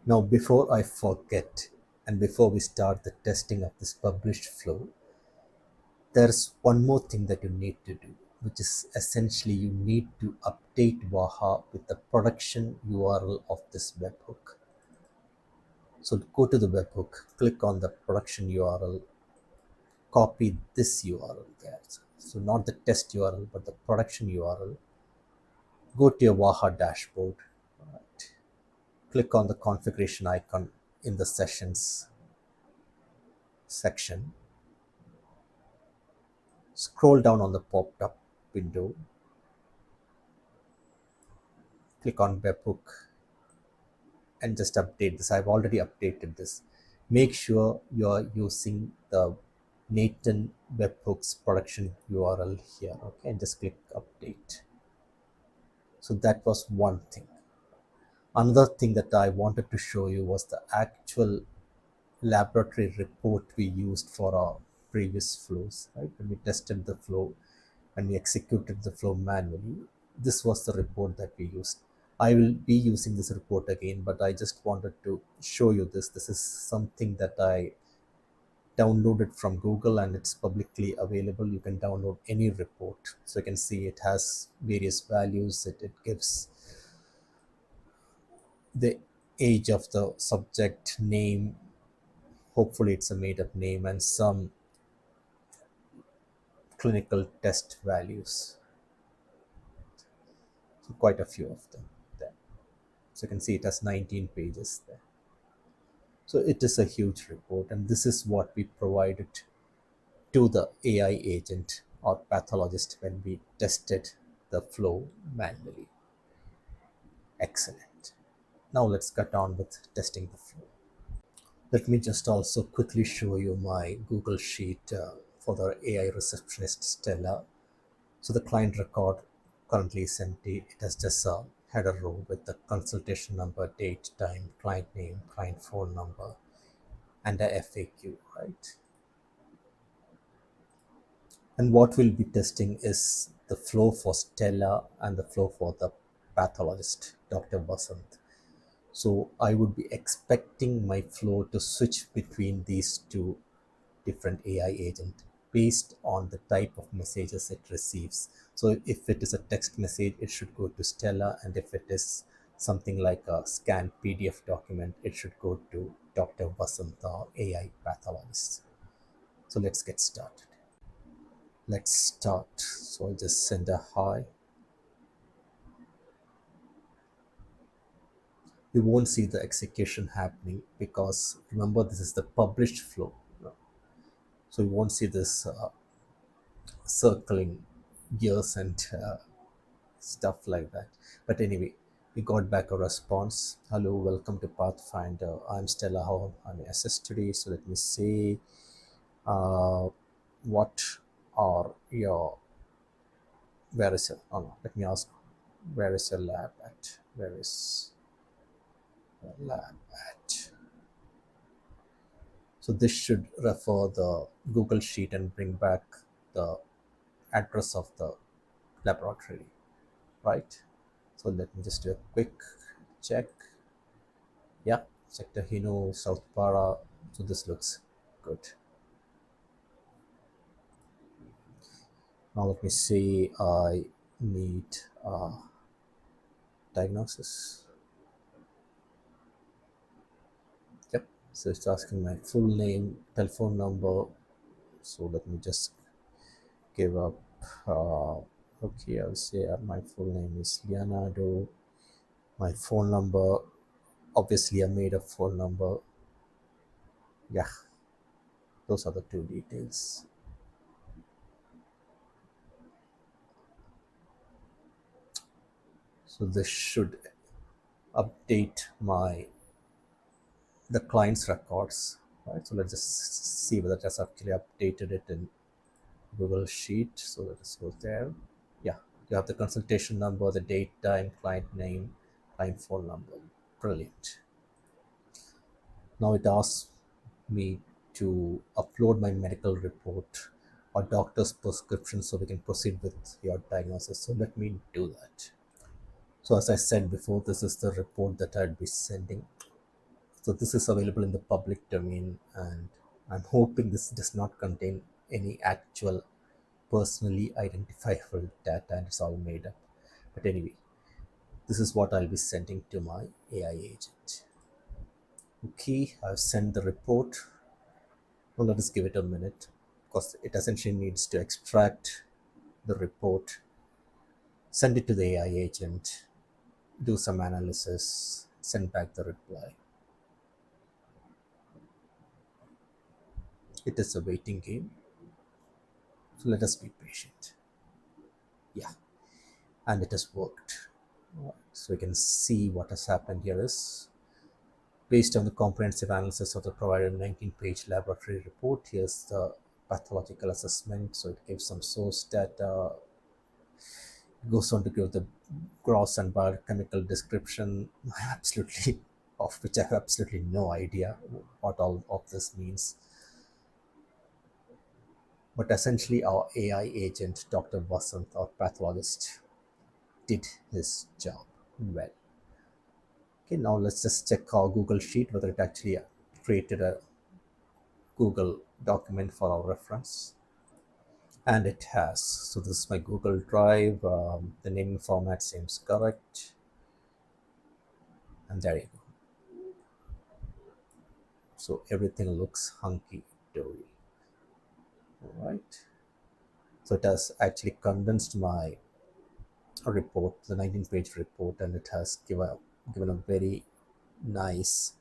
Now before I forget and before we start the testing of this published flow, there's one more thing that you need to do, which is essentially you need to update Waha with the production URL of this webhook. So go to the webhook, click on the production URL, copy this URL there. So not the test URL, but the production URL. Go to your Waha dashboard, right. Click on the configuration icon in the sessions section. Scroll down on the popped up window, click on webhook and just update this. I've already updated this. Make sure you're using the Nathan webhooks production URL here, okay, and just click update. So that was one thing. Another thing that I wanted to show you was the actual laboratory report we used for our previous flows, right? When we tested the flow, when we executed the flow manually, this was the report that we used. I will be using this report again, but I just wanted to show you this. This is something that I downloaded from Google and it's publicly available. You can download any report. So you can see it has various values. It gives the age of the subject, name, hopefully it's a made up name, and some clinical test values. So quite a few of them there. So you can see it has 19 pages there. So it is a huge report, and this is what we provided to the AI agent or pathologist when we tested the flow manually. Excellent. Now let's get on with testing the flow. Let me just also quickly show you my Google Sheet for the AI receptionist Stella. So the client record currently is empty. It has just a header row with the consultation number, date, time, client name, client phone number, and a FAQ, right? And what we'll be testing is the flow for Stella and the flow for the pathologist, Dr. Basant. So I would be expecting my flow to switch between these two different AI agents based on the type of messages it receives. So if it is a text message, it should go to Stella, and if it is something like a scanned PDF document, it should go to Dr. Vasanta, AI pathologist. So let's get started. Let's start. So I'll just send a hi. You won't see the execution happening because remember this is the published flow. So you won't see this circling gears and stuff like that. But anyway, we got back a response. Hello, welcome to Pathfinder. I'm Stella. How I'm assist today. So let me see. What are your where is it? Oh no, let me ask. Where is your lab at? Where is the lab at? So this should refer the Google Sheet and bring back the address of the laboratory, right? So let me just do a quick check. Yeah, sector Hino, South Para. So this looks good. Now let me see. I need diagnosis. Yep. So it's asking my full name, telephone number. So let me just give up. Okay, I'll say my full name is Leonardo. My phone number, obviously a made up phone number. Yeah, those are the two details. So this should update my the client's records, right? So let's just see whether it has actually updated it in Google Sheet. So let us go there. Yeah, you have the consultation number, the date, time, client name, client phone number. Brilliant. Now it asks me to upload my medical report or doctor's prescription so we can proceed with your diagnosis. So let me do that. So as I said before, this is the report that I'd be sending. So this is available in the public domain, and I'm hoping this does not contain any actual personally identifiable data and it's all made up. But anyway, this is what I'll be sending to my AI agent. Okay, I've sent the report. Now let us give it a minute because it essentially needs to extract the report, send it to the AI agent, do some analysis, send back the reply. It is a waiting game, so let us be patient. Yeah, and it has worked. So we can see what has happened here is based on the comprehensive analysis of the provided 19-page laboratory report. Here's the pathological assessment. So it gives some source data, goes on to give the gross and biochemical description, absolutely of which I have absolutely no idea what all of this means. But essentially, our AI agent, Dr. Vasant, our pathologist, did his job well. Okay, now let's just check our Google Sheet whether it actually created a Google document for our reference. And it has. So this is my Google Drive. The naming format seems correct. And there you go. So everything looks hunky dory. All right. So it has actually condensed my report, the 19-page report, and it has given a very nice,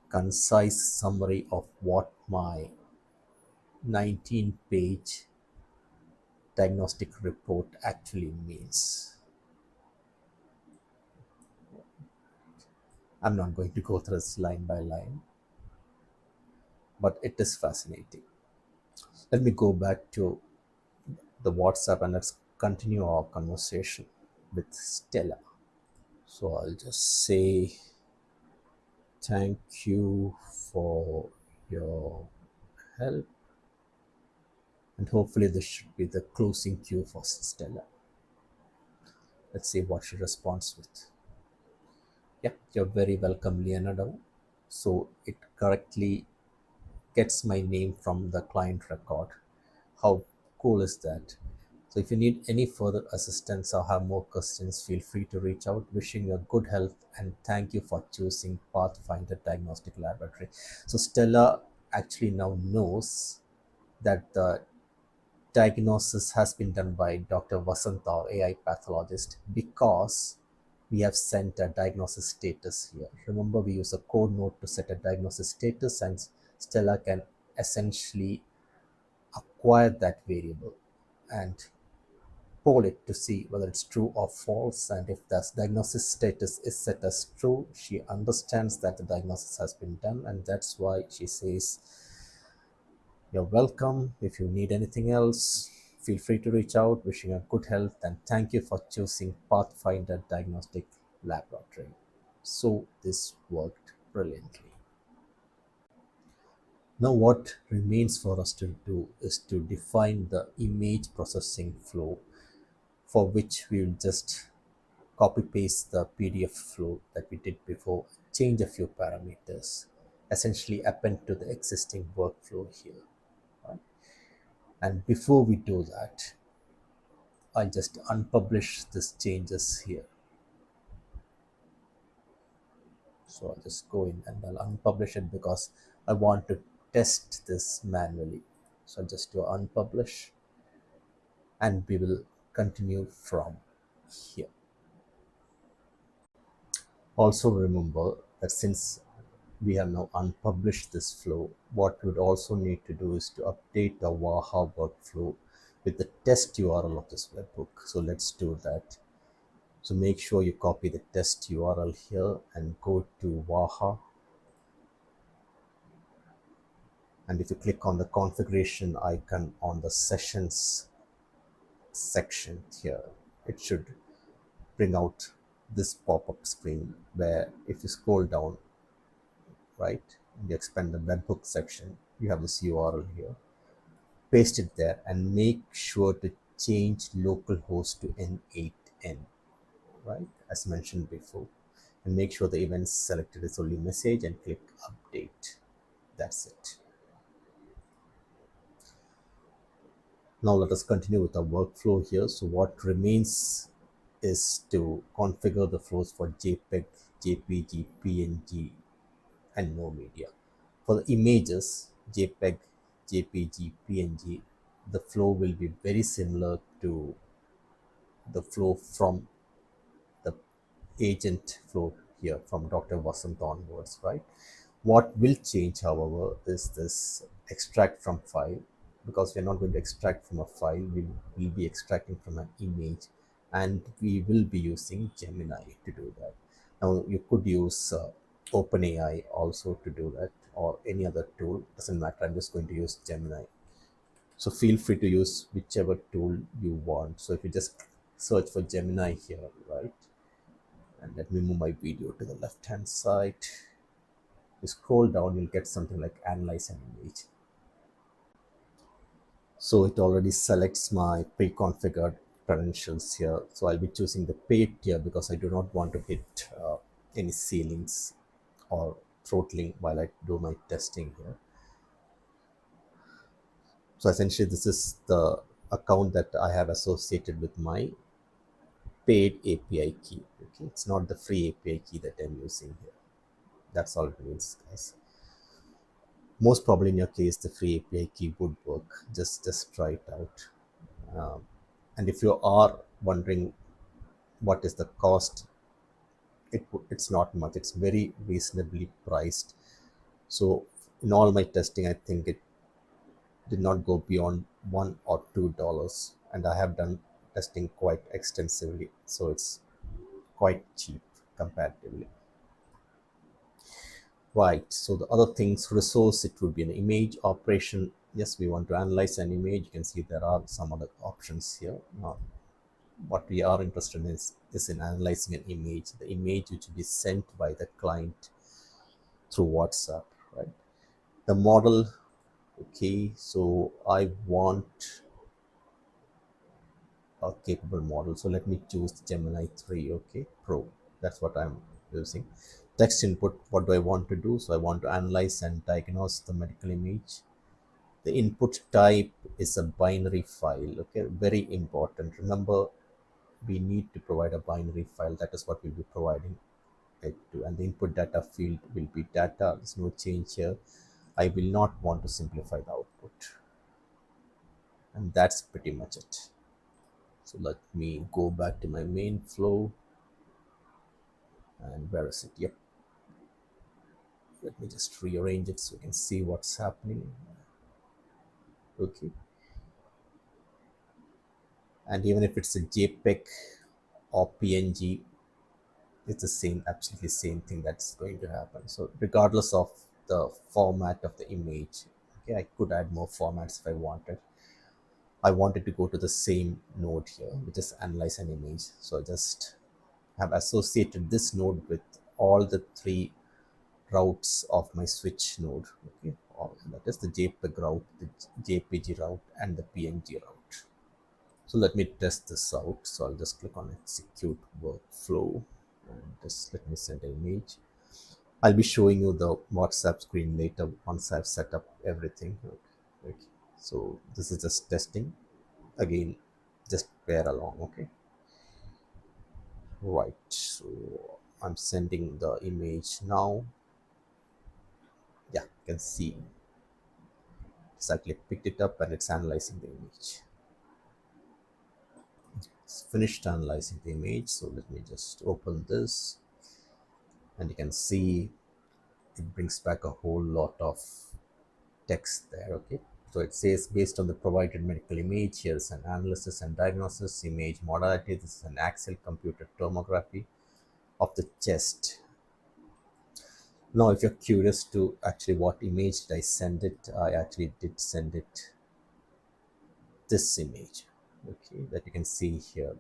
concise summary of what my 19-page diagnostic report actually means. I'm not going to go through this line by line, but it is fascinating. Let me go back to the WhatsApp and let's continue our conversation with Stella. So I'll just say thank you for your help, and hopefully this should be the closing cue for Stella. Let's see what she responds with. Yeah, you're very welcome, Leonardo. So it correctly gets my name from the client record. How cool is that? So if you need any further assistance or have more questions, feel free to reach out. Wishing you good health and thank you for choosing Pathfinder Diagnostic Laboratory. So Stella actually now knows that the diagnosis has been done by Dr. Vasant, our AI pathologist, because we have sent a diagnosis status here. Remember, we use a code node to set a diagnosis status, and Stella can essentially acquire that variable and poll it to see whether it's true or false. And if the diagnosis status is set as true, she understands that the diagnosis has been done, and that's why she says, you're welcome. If you need anything else, feel free to reach out. Wishing you good health and thank you for choosing Pathfinder Diagnostic Laboratory. So this worked brilliantly. Now what remains for us to do is to define the image processing flow, for which we will just copy paste the PDF flow that we did before, change a few parameters, essentially append to the existing workflow here, right? And before we do that, I'll just unpublish these changes here. So I'll just go in and I'll unpublish it because I want to test this manually. So I'll just do unpublish and we will continue from here. Also remember that since we have now unpublished this flow, what we would also need to do is to update the Waha workflow with the test URL of this webhook. So let's do that. So make sure you copy the test URL here and go to Waha. And if you click on the configuration icon on the sessions section here, it should bring out this pop-up screen where if you scroll down, right, and you expand the webhook section, you have this URL here. Paste it there and make sure to change localhost to N8N, right, as mentioned before. And make sure the events selected is only message and click update. That's it. Now let us continue with our workflow here. So what remains is to configure the flows for JPEG, JPG, PNG, and no media. For the images, JPEG, JPG, PNG, the flow will be very similar to the flow from the agent flow here from Dr. Vasant onwards, right? What will change, however, is this extract from file, because we're not going to extract from a file, we will be extracting from an image, and we will be using Gemini to do that. Now, you could use OpenAI also to do that, or any other tool, doesn't matter. I'm just going to use Gemini. So feel free to use whichever tool you want. So if you just search for Gemini here, right? And let me move my video to the left hand side. You scroll down, you'll get something like analyze an image. So it already selects my pre-configured credentials here. So I'll be choosing the paid tier because I do not want to hit any ceilings or throttling while I do my testing here. So essentially this is the account that I have associated with my paid API key. Okay, it's not the free API key that I'm using here. That's all it means, guys. Most probably in your case, the free API key would work. Just try it out. And if you are wondering what is the cost, it's not much. It's very reasonably priced. So in all my testing, I think it did not go beyond $1 or $2, and I have done testing quite extensively, so it's quite cheap comparatively. Right, so the other things, resource, it would be an image operation. Yes, we want to analyze an image. You can see there are some other options here. What we are interested in is in analyzing an image, the image which will be sent by the client through WhatsApp, right? The model, okay, so I want a capable model. So let me choose Gemini 3, okay, Pro. That's what I'm using. Text input, what do I want to do? So I want to analyze and diagnose the medical image. The input type is a binary file, okay, very important. Remember, we need to provide a binary file. That is what we'll be providing it to. And the input data field will be data. There's no change here. I will not want to simplify the output. And that's pretty much it. So let me go back to my main flow. And where is it? Yep. Let me just rearrange it so you can see what's happening. Okay. And even if it's a JPEG or PNG, it's the same, absolutely same thing that's going to happen. So regardless of the format of the image, okay, I could add more formats if I wanted. I wanted to go to the same node here, which is analyze an image. So I just have associated this node with all the three routes of my switch node. Okay, that is the JPEG route, the JPG route, and the PNG route. So let me test this out. So I'll just click on execute workflow and just let me send an image. I'll be showing you the WhatsApp screen later once I've set up everything. Okay. So this is just testing. Again, just bear along, okay? Right. So I'm sending the image now. Yeah, you can see exactly picked it up and it's analyzing the image. It's finished analyzing the image. So let me just open this and you can see it brings back a whole lot of text there. Okay, so it says based on the provided medical image, here's an analysis and diagnosis. Image modality, this is an axial computed tomography of the chest. Now if you're curious to actually what image did I send it, I actually did send it this image, okay, that you can see here.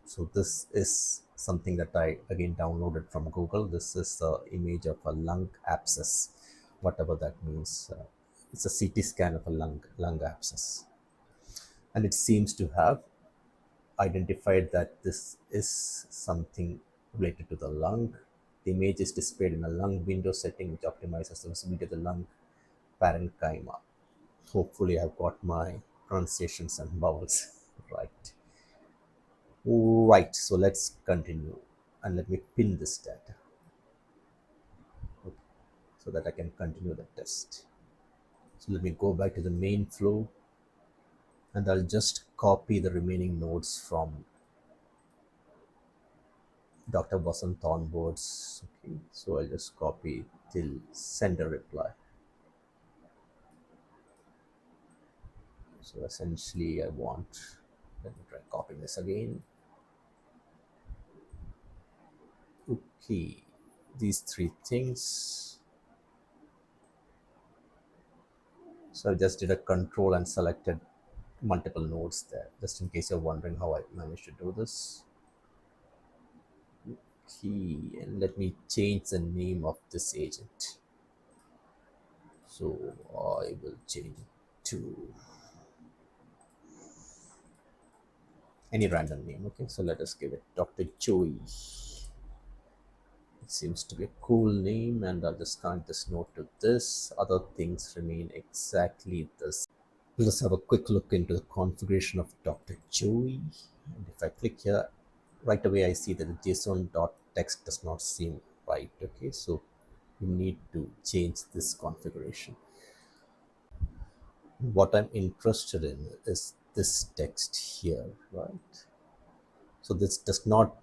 So this is something that I again downloaded from Google. This is the image of a lung abscess, whatever that means. It's a CT scan of a lung abscess, and it seems to have identified that this is something related to the lung. The image is displayed in a lung window setting, which optimizes the visibility of the lung parenchyma. Hopefully, I've got my pronunciations and vowels right. Right, so let's continue and let me pin this data, okay, so that I can continue the test. So let me go back to the main flow and I'll just copy the remaining nodes from Dr. Vasant onboards. Okay, so I'll just copy till send a reply. So essentially, I want, let me try copying this again. Okay, these three things. So I just did a control and selected multiple nodes there, just in case you're wondering how I managed to do this. Okay, and let me change the name of this agent. So I will change it to any random name. Okay, so let us give it Dr. Joey. It seems to be a cool name, and I'll just connect this node to this. Other things remain exactly the same. We'll just have a quick look into the configuration of Dr. Joey. And if I click here, right away I see that the JSON.text does not seem right. Okay, so we need to change this configuration. What I'm interested in is this text here, right? So this does not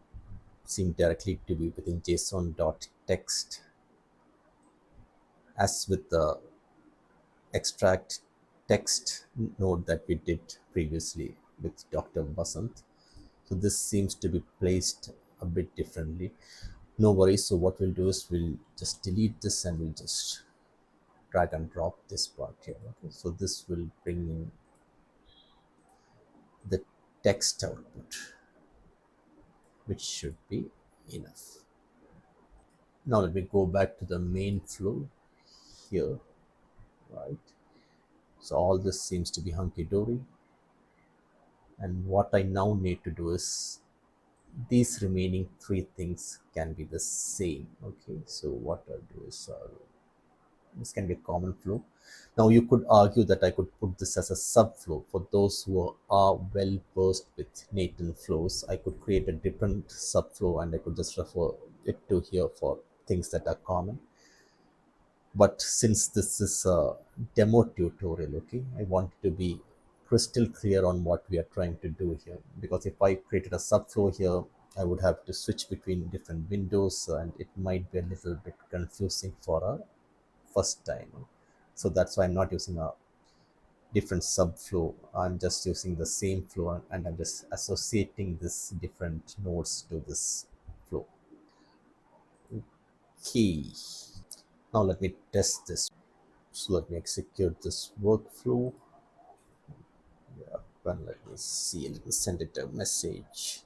seem directly to be within JSON.text as with the extract text node that we did previously with Dr. Basant. So this seems to be placed a bit differently. No worries. So what we'll do is we'll just delete this and we'll just drag and drop this part here. Okay, so this will bring in the text output, which should be enough. Now let me go back to the main flow here, right? So all this seems to be hunky-dory. And what I now need to do is these remaining three things can be the same. Okay, so what I'll do is this can be a common flow. Now you could argue that I could put this as a subflow for those who are well versed with native flows. I could create a different subflow and I could just refer it to here for things that are common. But since this is a demo tutorial, okay, I want to be crystal clear on what we are trying to do here, because if I created a subflow here, I would have to switch between different windows and it might be a little bit confusing for a first time. So that's why I'm not using a different subflow. I'm just using the same flow and I'm just associating this different nodes to this flow. Okay, now let me test this. So let me execute this workflow. Yeah, and let me see, let me send it a message.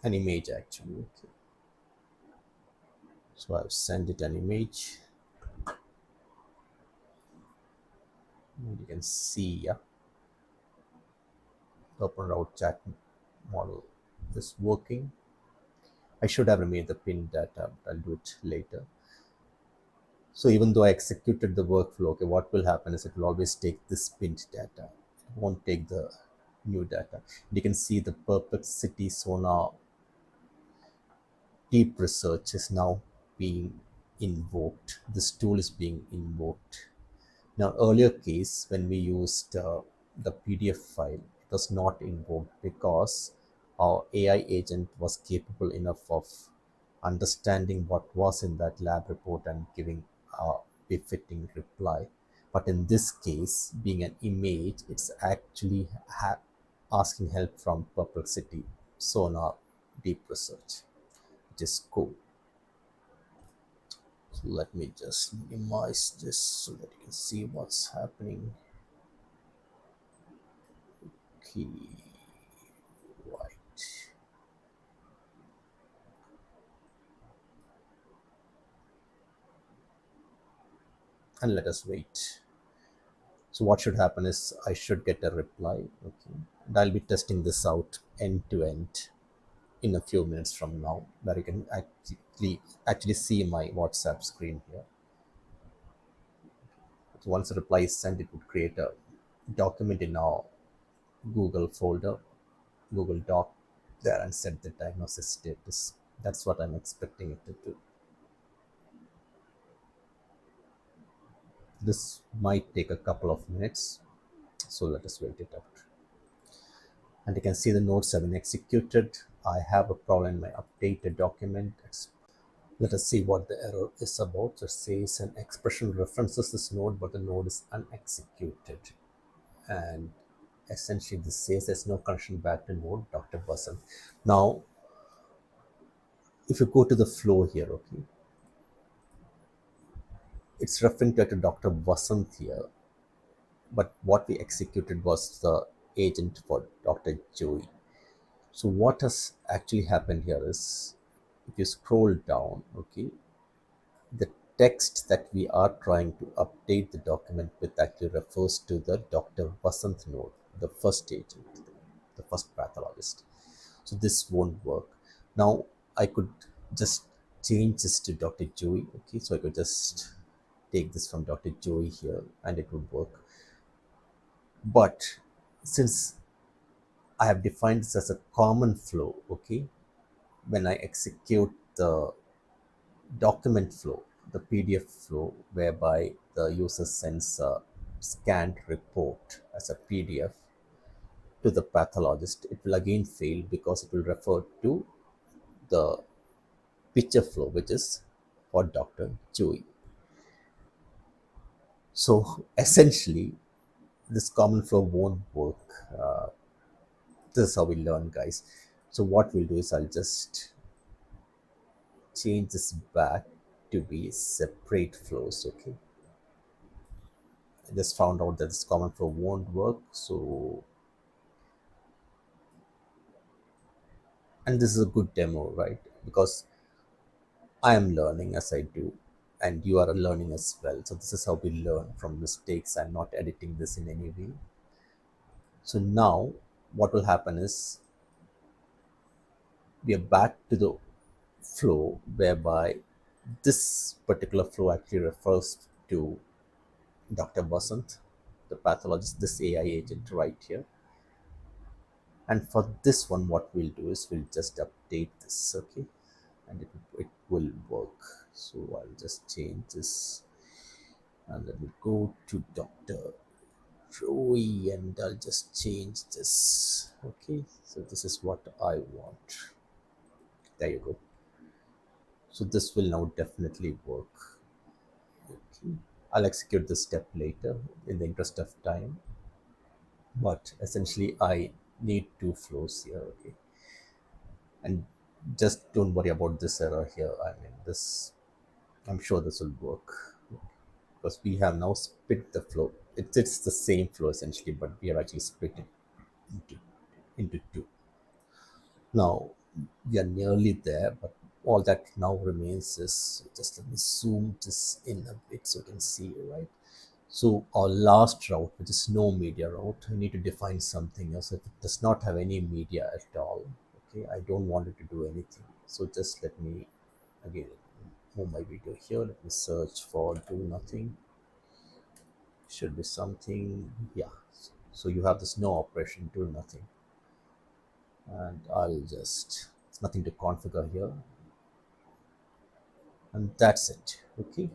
An image actually. Okay. So I've sent it an image. And you can see, yeah, open route chat model is working. I should have removed the pin data, but I'll do it later. So even though I executed the workflow, okay, what will happen is it will always take this pinned data. It won't take the new data. And you can see the perplexity sonar deep research is now being invoked. This tool is being invoked. Now, earlier case when we used the PDF file, it was not invoked because our AI agent was capable enough of understanding what was in that lab report and giving a befitting reply. But in this case, being an image, it's actually asking help from Perplexity Sonar Deep Research, which is cool. So let me just minimize this so that you can see what's happening. Okay, right. And let us wait. So what should happen is I should get a reply. Okay, and I'll be testing this out end to end in a few minutes from now, where you can actually see my WhatsApp screen here. So once the reply is sent, it would create a document in our Google folder, Google Doc there, and set the diagnosis status. That's what I'm expecting it to do. This might take a couple of minutes, so let us wait it out. And you can see the nodes have been executed. I have a problem in my updated document. Let us see what the error is about. It says an expression references this node, but the node is unexecuted. And essentially this says there's no connection back to node Dr. Basant. Now, if you go to the flow here, okay, it's referring to Dr. Vasant here, but what we executed was the agent for Dr. Joey. So what has actually happened here is, if you scroll down, okay, the text that we are trying to update the document with actually refers to the Dr. Vasant node, the first agent, the first pathologist. So this won't work. Now I could just change this to Dr. Joey. Okay, so I could just take this from Dr. Joey here and it would work. But since I have defined this as a common flow, okay, when I execute the document flow, the PDF flow, whereby the user sends a scanned report as a PDF to the pathologist, it will again fail because it will refer to the picture flow, which is for Dr. Joey. So essentially, this common flow won't work. This is how we learn, guys. So what we'll do is I'll just change this back to be separate flows. Okay, I just found out that this common flow won't work. So, and this is a good demo, right? Because I am learning as I do, and you are learning as well. So this is how we learn from mistakes. I'm not editing this in any way. So now what will happen is we are back to the flow whereby this particular flow actually refers to Dr. Basant, the pathologist, this AI agent right here. And for this one, what we'll do is we'll just update this, okay, and it will work. So I'll just change this and let me go to Dr. Joey and I'll just change this. Okay, so this is what I want. There you go. So this will now definitely work. Okay, I'll execute this step later in the interest of time, but essentially I need two flows here. Okay, and just don't worry about this error here. I mean, this, I'm sure this will work because we have now split the flow. It's the same flow essentially, but we have actually split it into, into two. Now we are nearly there, but all that now remains is, just let me zoom this in a bit so you can see, right? So our last route, which is no media route, I need to define something else. If it does not have any media at all, okay, I don't want it to do anything. So just let me again move my video here. Let me search for do nothing. Should be something, yeah. So you have this no operation, do nothing, and I'll just, it's nothing to configure here, and that's it. Okay,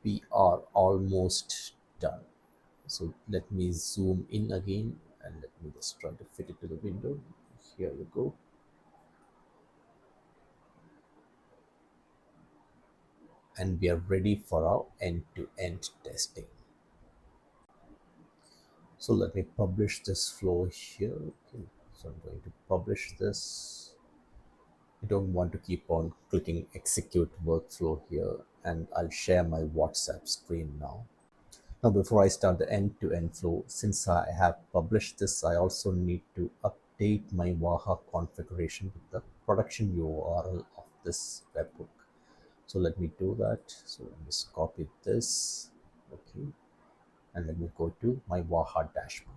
we are almost done. So let me zoom in again and let me just try to fit it to the window. Here you go. And we are ready for our end-to-end testing. So let me publish this flow here. Okay. So I'm going to publish this. I don't want to keep on clicking execute workflow here, and I'll share my WhatsApp screen now. Now, before I start the end-to-end flow, since I have published this, I also need to update my Waha configuration with the production URL of this webhook. So let me do that. So let me just copy this. Okay. And let me go to my Waha dashboard.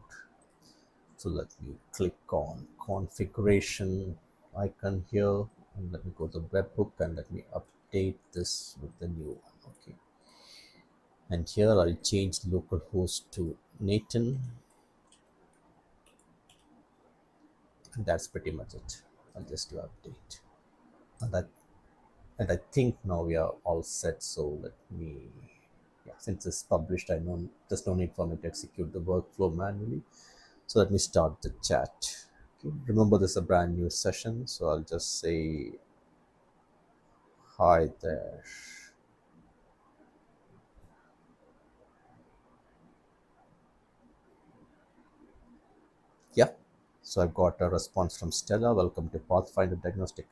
So let me click on configuration icon here, and let me go to webhook and let me update this with the new one. Okay. And here I'll change localhost to Nathan, and that's pretty much it. I'll just do update, and I think now we are all set. So let me, yeah, since it's published, I know there's no need for me to execute the workflow manually. So let me start the chat. Okay. Remember, this is a brand new session, so I'll just say hi there. Yeah. So I've got a response from Stella. Welcome to Pathfinder Diagnostic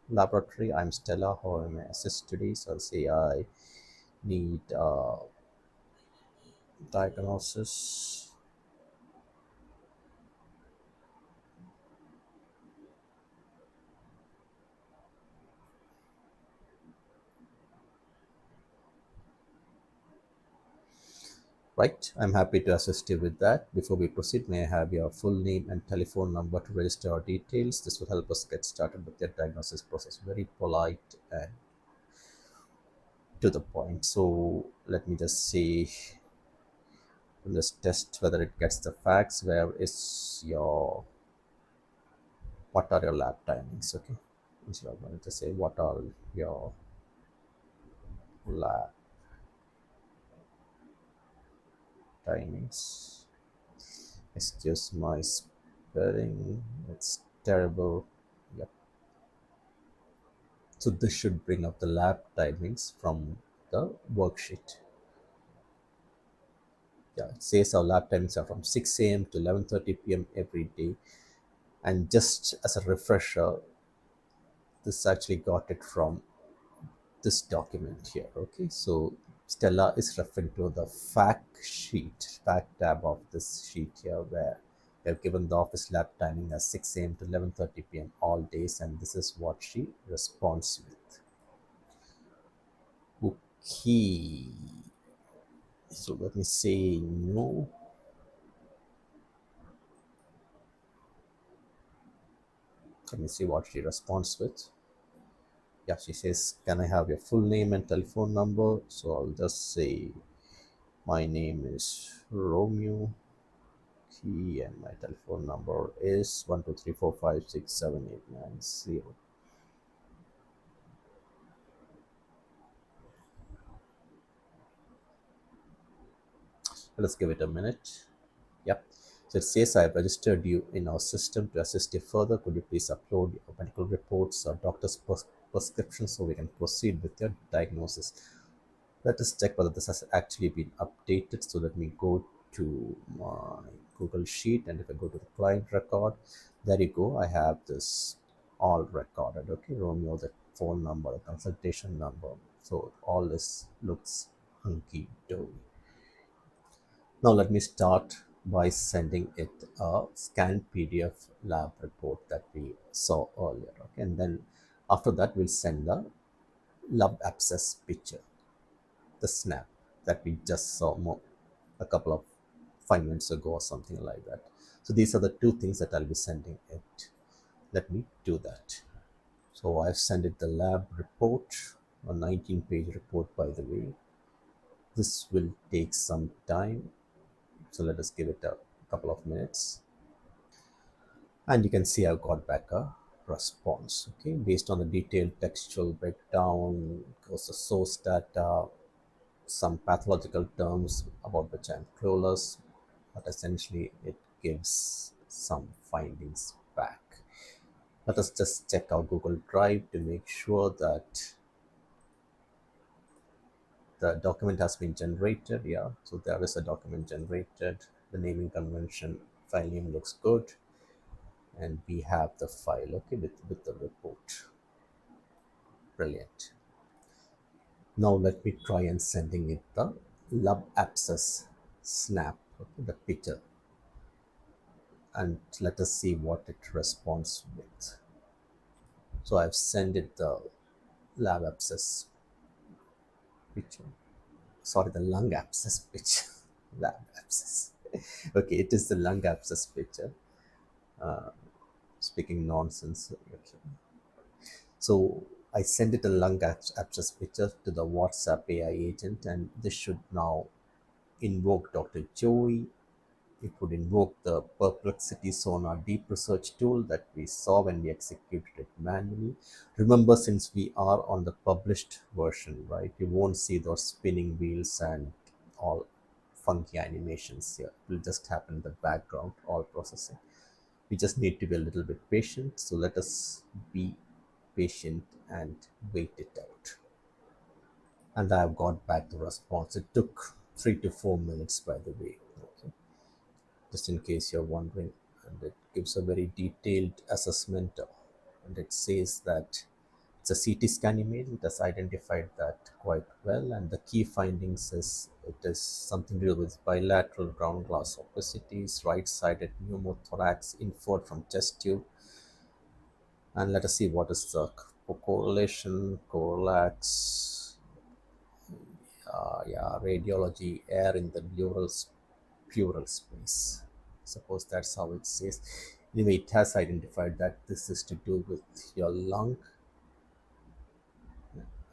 Laboratory. I'm Stella. How may I assist today? So I'll say I need diagnosis. Right. I'm happy to assist you with that. Before we proceed, may I have your full name and telephone number to register our details? This will help us get started with your diagnosis process. Very polite and to the point. So let me just see, let's test whether it gets the facts. Where is your, what are your lab timings? Okay. So I'm going to say, what are your lab timings? Excuse my spelling, it's terrible. Yep. So this should bring up the lab timings from the worksheet. Yeah, it says our lab timings are from 6 a.m. to 11:30 p.m. every day. And just as a refresher, this actually got it from this document here. Okay, so Stella is referring to the fact tab of this sheet here, where we have given the office lab timing as 6 a.m. to 11:30 p.m. all days, and this is what she responds with. Okay, so let me say no. Let me see what she responds with. Yeah, she says, can I have your full name and telephone number? So I'll just say, my name is Romeo key and my telephone number is 123456780. Let's give it a minute. Yep. So it says, I have registered you in our system. To assist you further, could you please upload your medical reports or doctor's prescriptions so we can proceed with your diagnosis? Let us check whether this has actually been updated. So let me go to my Google Sheet, and if I go to the client record, there you go. I have this all recorded. Okay, Romeo, the phone number, the consultation number. So all this looks hunky dory. Now let me start by sending it a scanned PDF lab report that we saw earlier. Okay, and then after that we'll send the lab abscess picture, the snap that we just saw a couple of 5 minutes ago or something like that. So these are the two things that I'll be sending it. Let me do that. So I've sent it the lab report, a 19-page report, by the way. This will take some time, so let us give it a couple of minutes. And you can see I've got back a response, okay, based on the detailed textual breakdown, because the source data, some pathological terms about which I'm clueless, but essentially it gives some findings back. Let us just check our Google Drive to make sure that the document has been generated. Yeah, so there is a document generated. The naming convention file name looks good, and we have the file, okay, with the report. Brilliant. Now let me try and sending it the lub abscess snap, okay, the picture, and let us see what it responds with. So I've sent it the lab abscess picture. Sorry, the lung abscess picture. Lab abscess. Okay, it is the lung abscess picture. Speaking nonsense. Okay. So I sent it a lung abscess picture to the WhatsApp AI agent, and this should now invoke Dr. Joey. It would invoke the perplexity sonar deep research tool that we saw when we executed it manually. Remember, since we are on the published version, right, you won't see those spinning wheels and all funky animations here. It will just happen in the background, all processing. We just need to be a little bit patient. So let us be patient and wait it out. And I have got back the response. It took 3 to 4 minutes, by the way. Okay, just in case you're wondering. And it gives a very detailed assessment, and it says that it's a CT scan image. It has identified that quite well, and the key findings is it is something to do with bilateral ground glass opacities, right-sided pneumothorax inferred from chest tube. And let us see what is the correlation. Correlates, yeah, radiology, air in the pleural space. Suppose that's how it says. Anyway, it has identified that this is to do with your lung,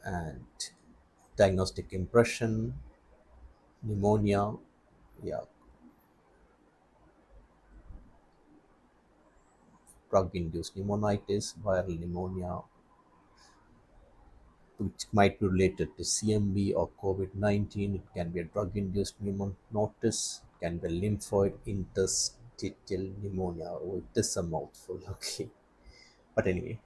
and diagnostic impression, pneumonia, yeah, drug-induced pneumonitis, viral pneumonia, which might be related to CMV or COVID-19. It can be a drug-induced pneumonitis, it can be a lymphoid interstitial pneumonia. Oh, it is a mouthful, okay. But anyway,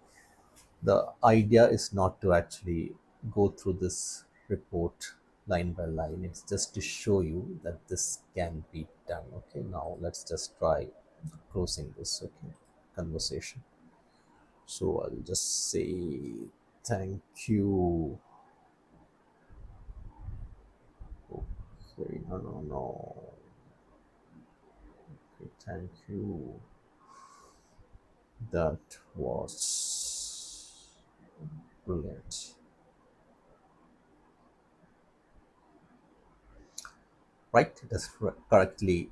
the idea is not to actually go through this report line by line. It's just to show you that this can be done. Okay, now let's just try closing this, okay, conversation. So I'll just say thank you. Okay, no. Okay, thank you. That was brilliant. Right, it has correctly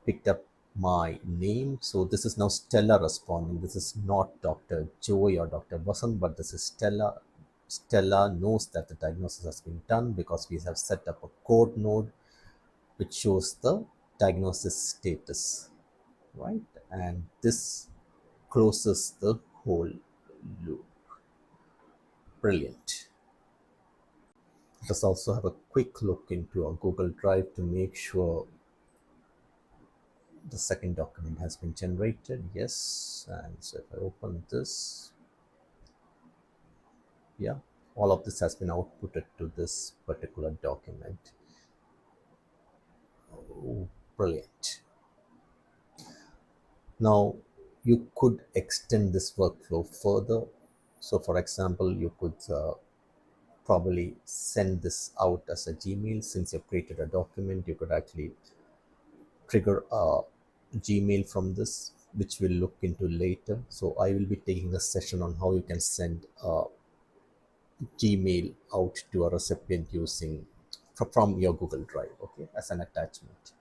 picked up my name. So this is now Stella responding. This is not Dr. Joy or Dr. Vasant, but this is Stella. Stella knows that the diagnosis has been done because we have set up a code node which shows the diagnosis status, right? And this closes the whole loop. Brilliant. Let us also have a quick look into our Google Drive to make sure the second document has been generated. Yes, and so if I open this, yeah, all of this has been outputted to this particular document. Oh, brilliant. Now you could extend this workflow further. So for example, you could probably send this out as a Gmail. Since you've created a document, you could actually trigger a Gmail from this, which we'll look into later. So I will be taking a session on how you can send a Gmail out to a recipient using from your Google Drive, okay, as an attachment.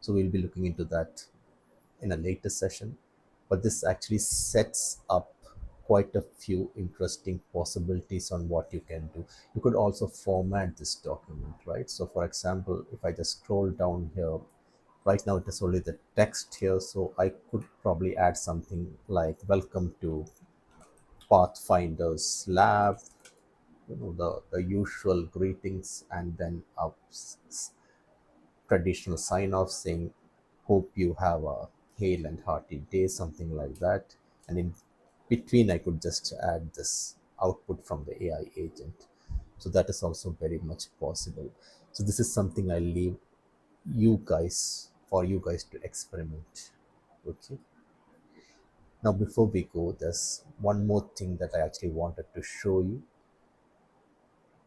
So we'll be looking into that in a later session. but this actually sets up quite a few interesting possibilities on what you can do. You could also format this document, right? So for example, if I just scroll down here, right now it is only the text here, so I could probably add something like welcome to Pathfinder's lab, the usual greetings, and then a traditional sign off saying, hope you have a hail and hearty day, something like that. And in between, I could just add this output from the AI agent. So that is also very much possible. So this is something I leave you guys to experiment. Okay. Now, before we go, there's one more thing that I actually wanted to show you.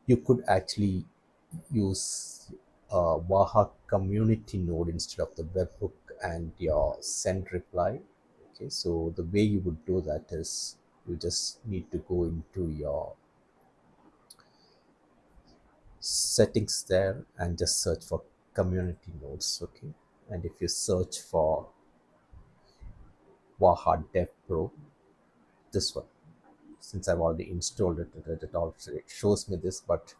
You could actually use a Waha community node instead of the webhook and your send reply. Okay, so the way you would do that is you just need to go into your settings there and just search for community nodes. Okay, and if you search for Waha Dev Pro, this one, since I've already installed it also it shows me this, but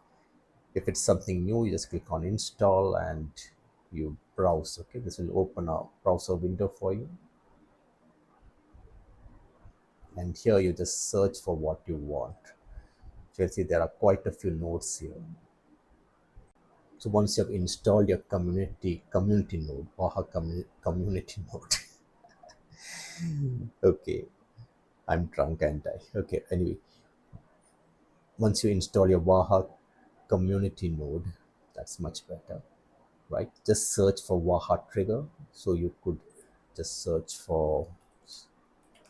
if it's something new, you just click on install and you browse. Okay, this will open a browser window for you, and here you just search for what you want. So you'll see there are quite a few nodes here. So once you have installed your community node, Baha community node. Okay, I'm drunk and I. Okay, anyway, once you install your Waha community node, that's much better, right? Just search for Waha trigger. So you could just search for,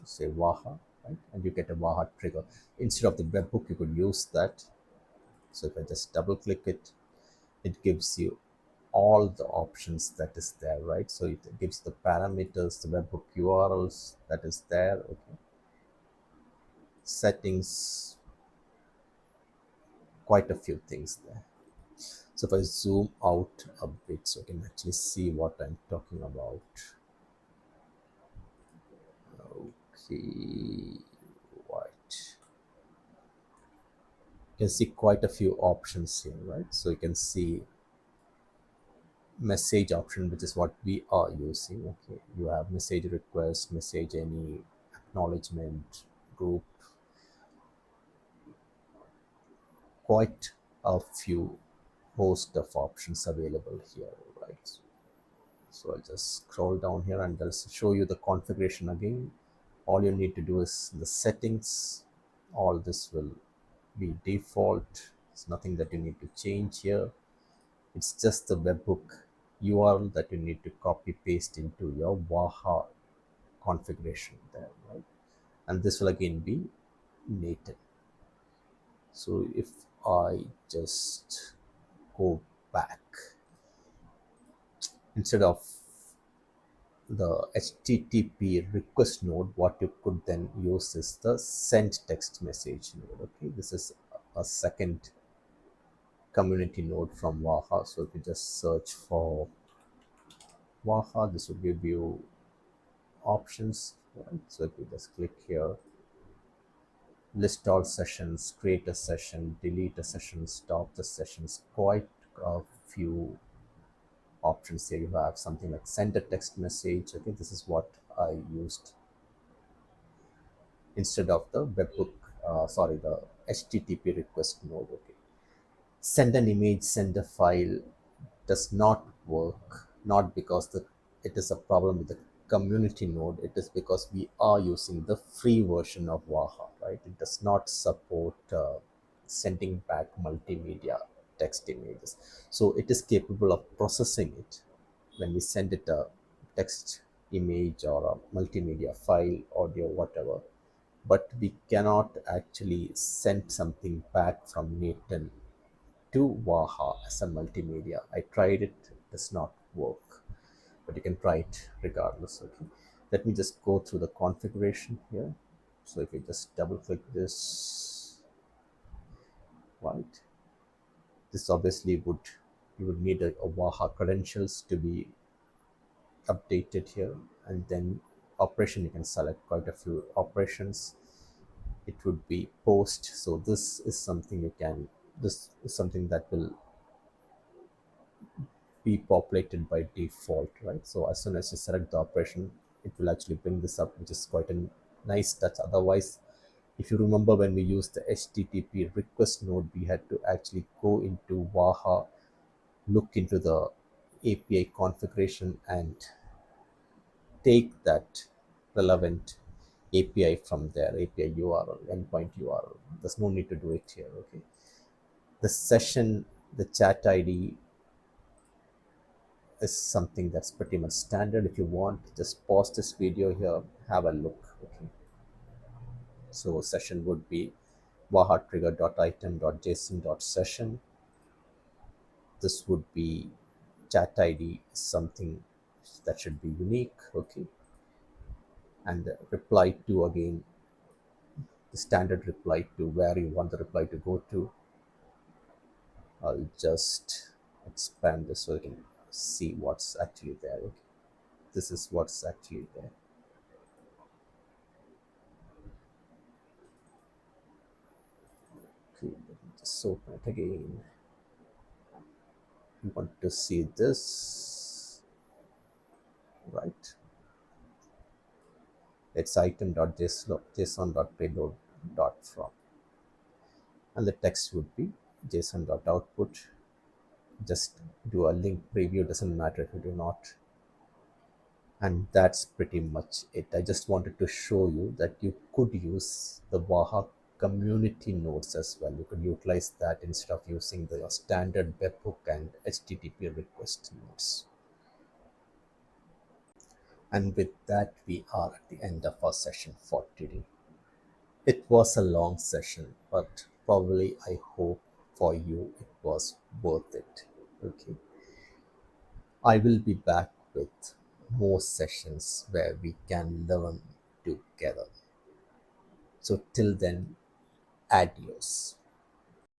say, Waha, right? And you get a Waha trigger. Instead of the webhook, you could use that. So if I just double click it, it gives you all the options that is there, right? So it gives the parameters, the webhook URLs that is there. Okay, settings, quite a few things there. So if I zoom out a bit, so you can actually see what I'm talking about. Okay, right. You can see quite a few options here, right? So you can see message option, which is what we are using. Okay, you have message request, message any, acknowledgement, group, quite a few host of options available here, right? So I'll just scroll down here and I'll show you the configuration again. All you need to do is the settings. All this will be default. It's nothing that you need to change here. It's just the webhook URL that you need to copy paste into your Waha configuration there, right? And this will again be native. So if I just go back, instead of the HTTP request node, what you could then use is the send text message node. Okay, this is a second community node from Waha. So if you just search for Waha, this will give you options, right? So if you just click here, list all sessions, create a session, delete a session, stop the sessions, quite a few options here. You have something like send a text message. Okay, this is what I used instead of the webhook, the HTTP request node. Okay, send an image, send a file does not work, not because it is a problem with the community node. It is because we are using the free version of Waha, right? It does not support sending back multimedia text images. So it is capable of processing it when we send it a text image or a multimedia file, audio, whatever, but we cannot actually send something back from Nathan to Waha as a multimedia. I tried it, it does not work, but you can try it regardless. Okay, let me just go through the configuration here. So if you just double click this, right, this obviously would, you would need a Waha credentials to be updated here, and then operation, you can select quite a few operations. It would be post. So this is something that will be populated by default, right? So as soon as you select the operation, it will actually bring this up, which is quite a nice touch. Otherwise, if you remember, when we used the HTTP request node, we had to actually go into Waha, look into the API configuration, and take that relevant API from there, API URL, endpoint URL. There's no need to do it here, okay? The session, the chat ID is something that's pretty much standard. If you want, just pause this video here, have a look, okay? So session would be waha trigger.item.json.session. This would be chat ID, something that should be unique, okay? And the reply to, again, the standard reply to where you want the reply to go to. I'll just expand this so you can see what's actually there, okay? This is what's actually there. Okay, let me just open it again. You want to see this, right? It's item.json.payload.from, and the text would be json.output. Just do a link preview, doesn't matter if you do not. And that's pretty much it. I just wanted to show you that you could use the Waha community nodes as well. You could utilize that instead of using the standard webhook and HTTP request nodes. And with that, we are at the end of our session for today. It was a long session, but probably I hope for you it was worth it. Okay. I will be back with more sessions where we can learn together. So till then, adios.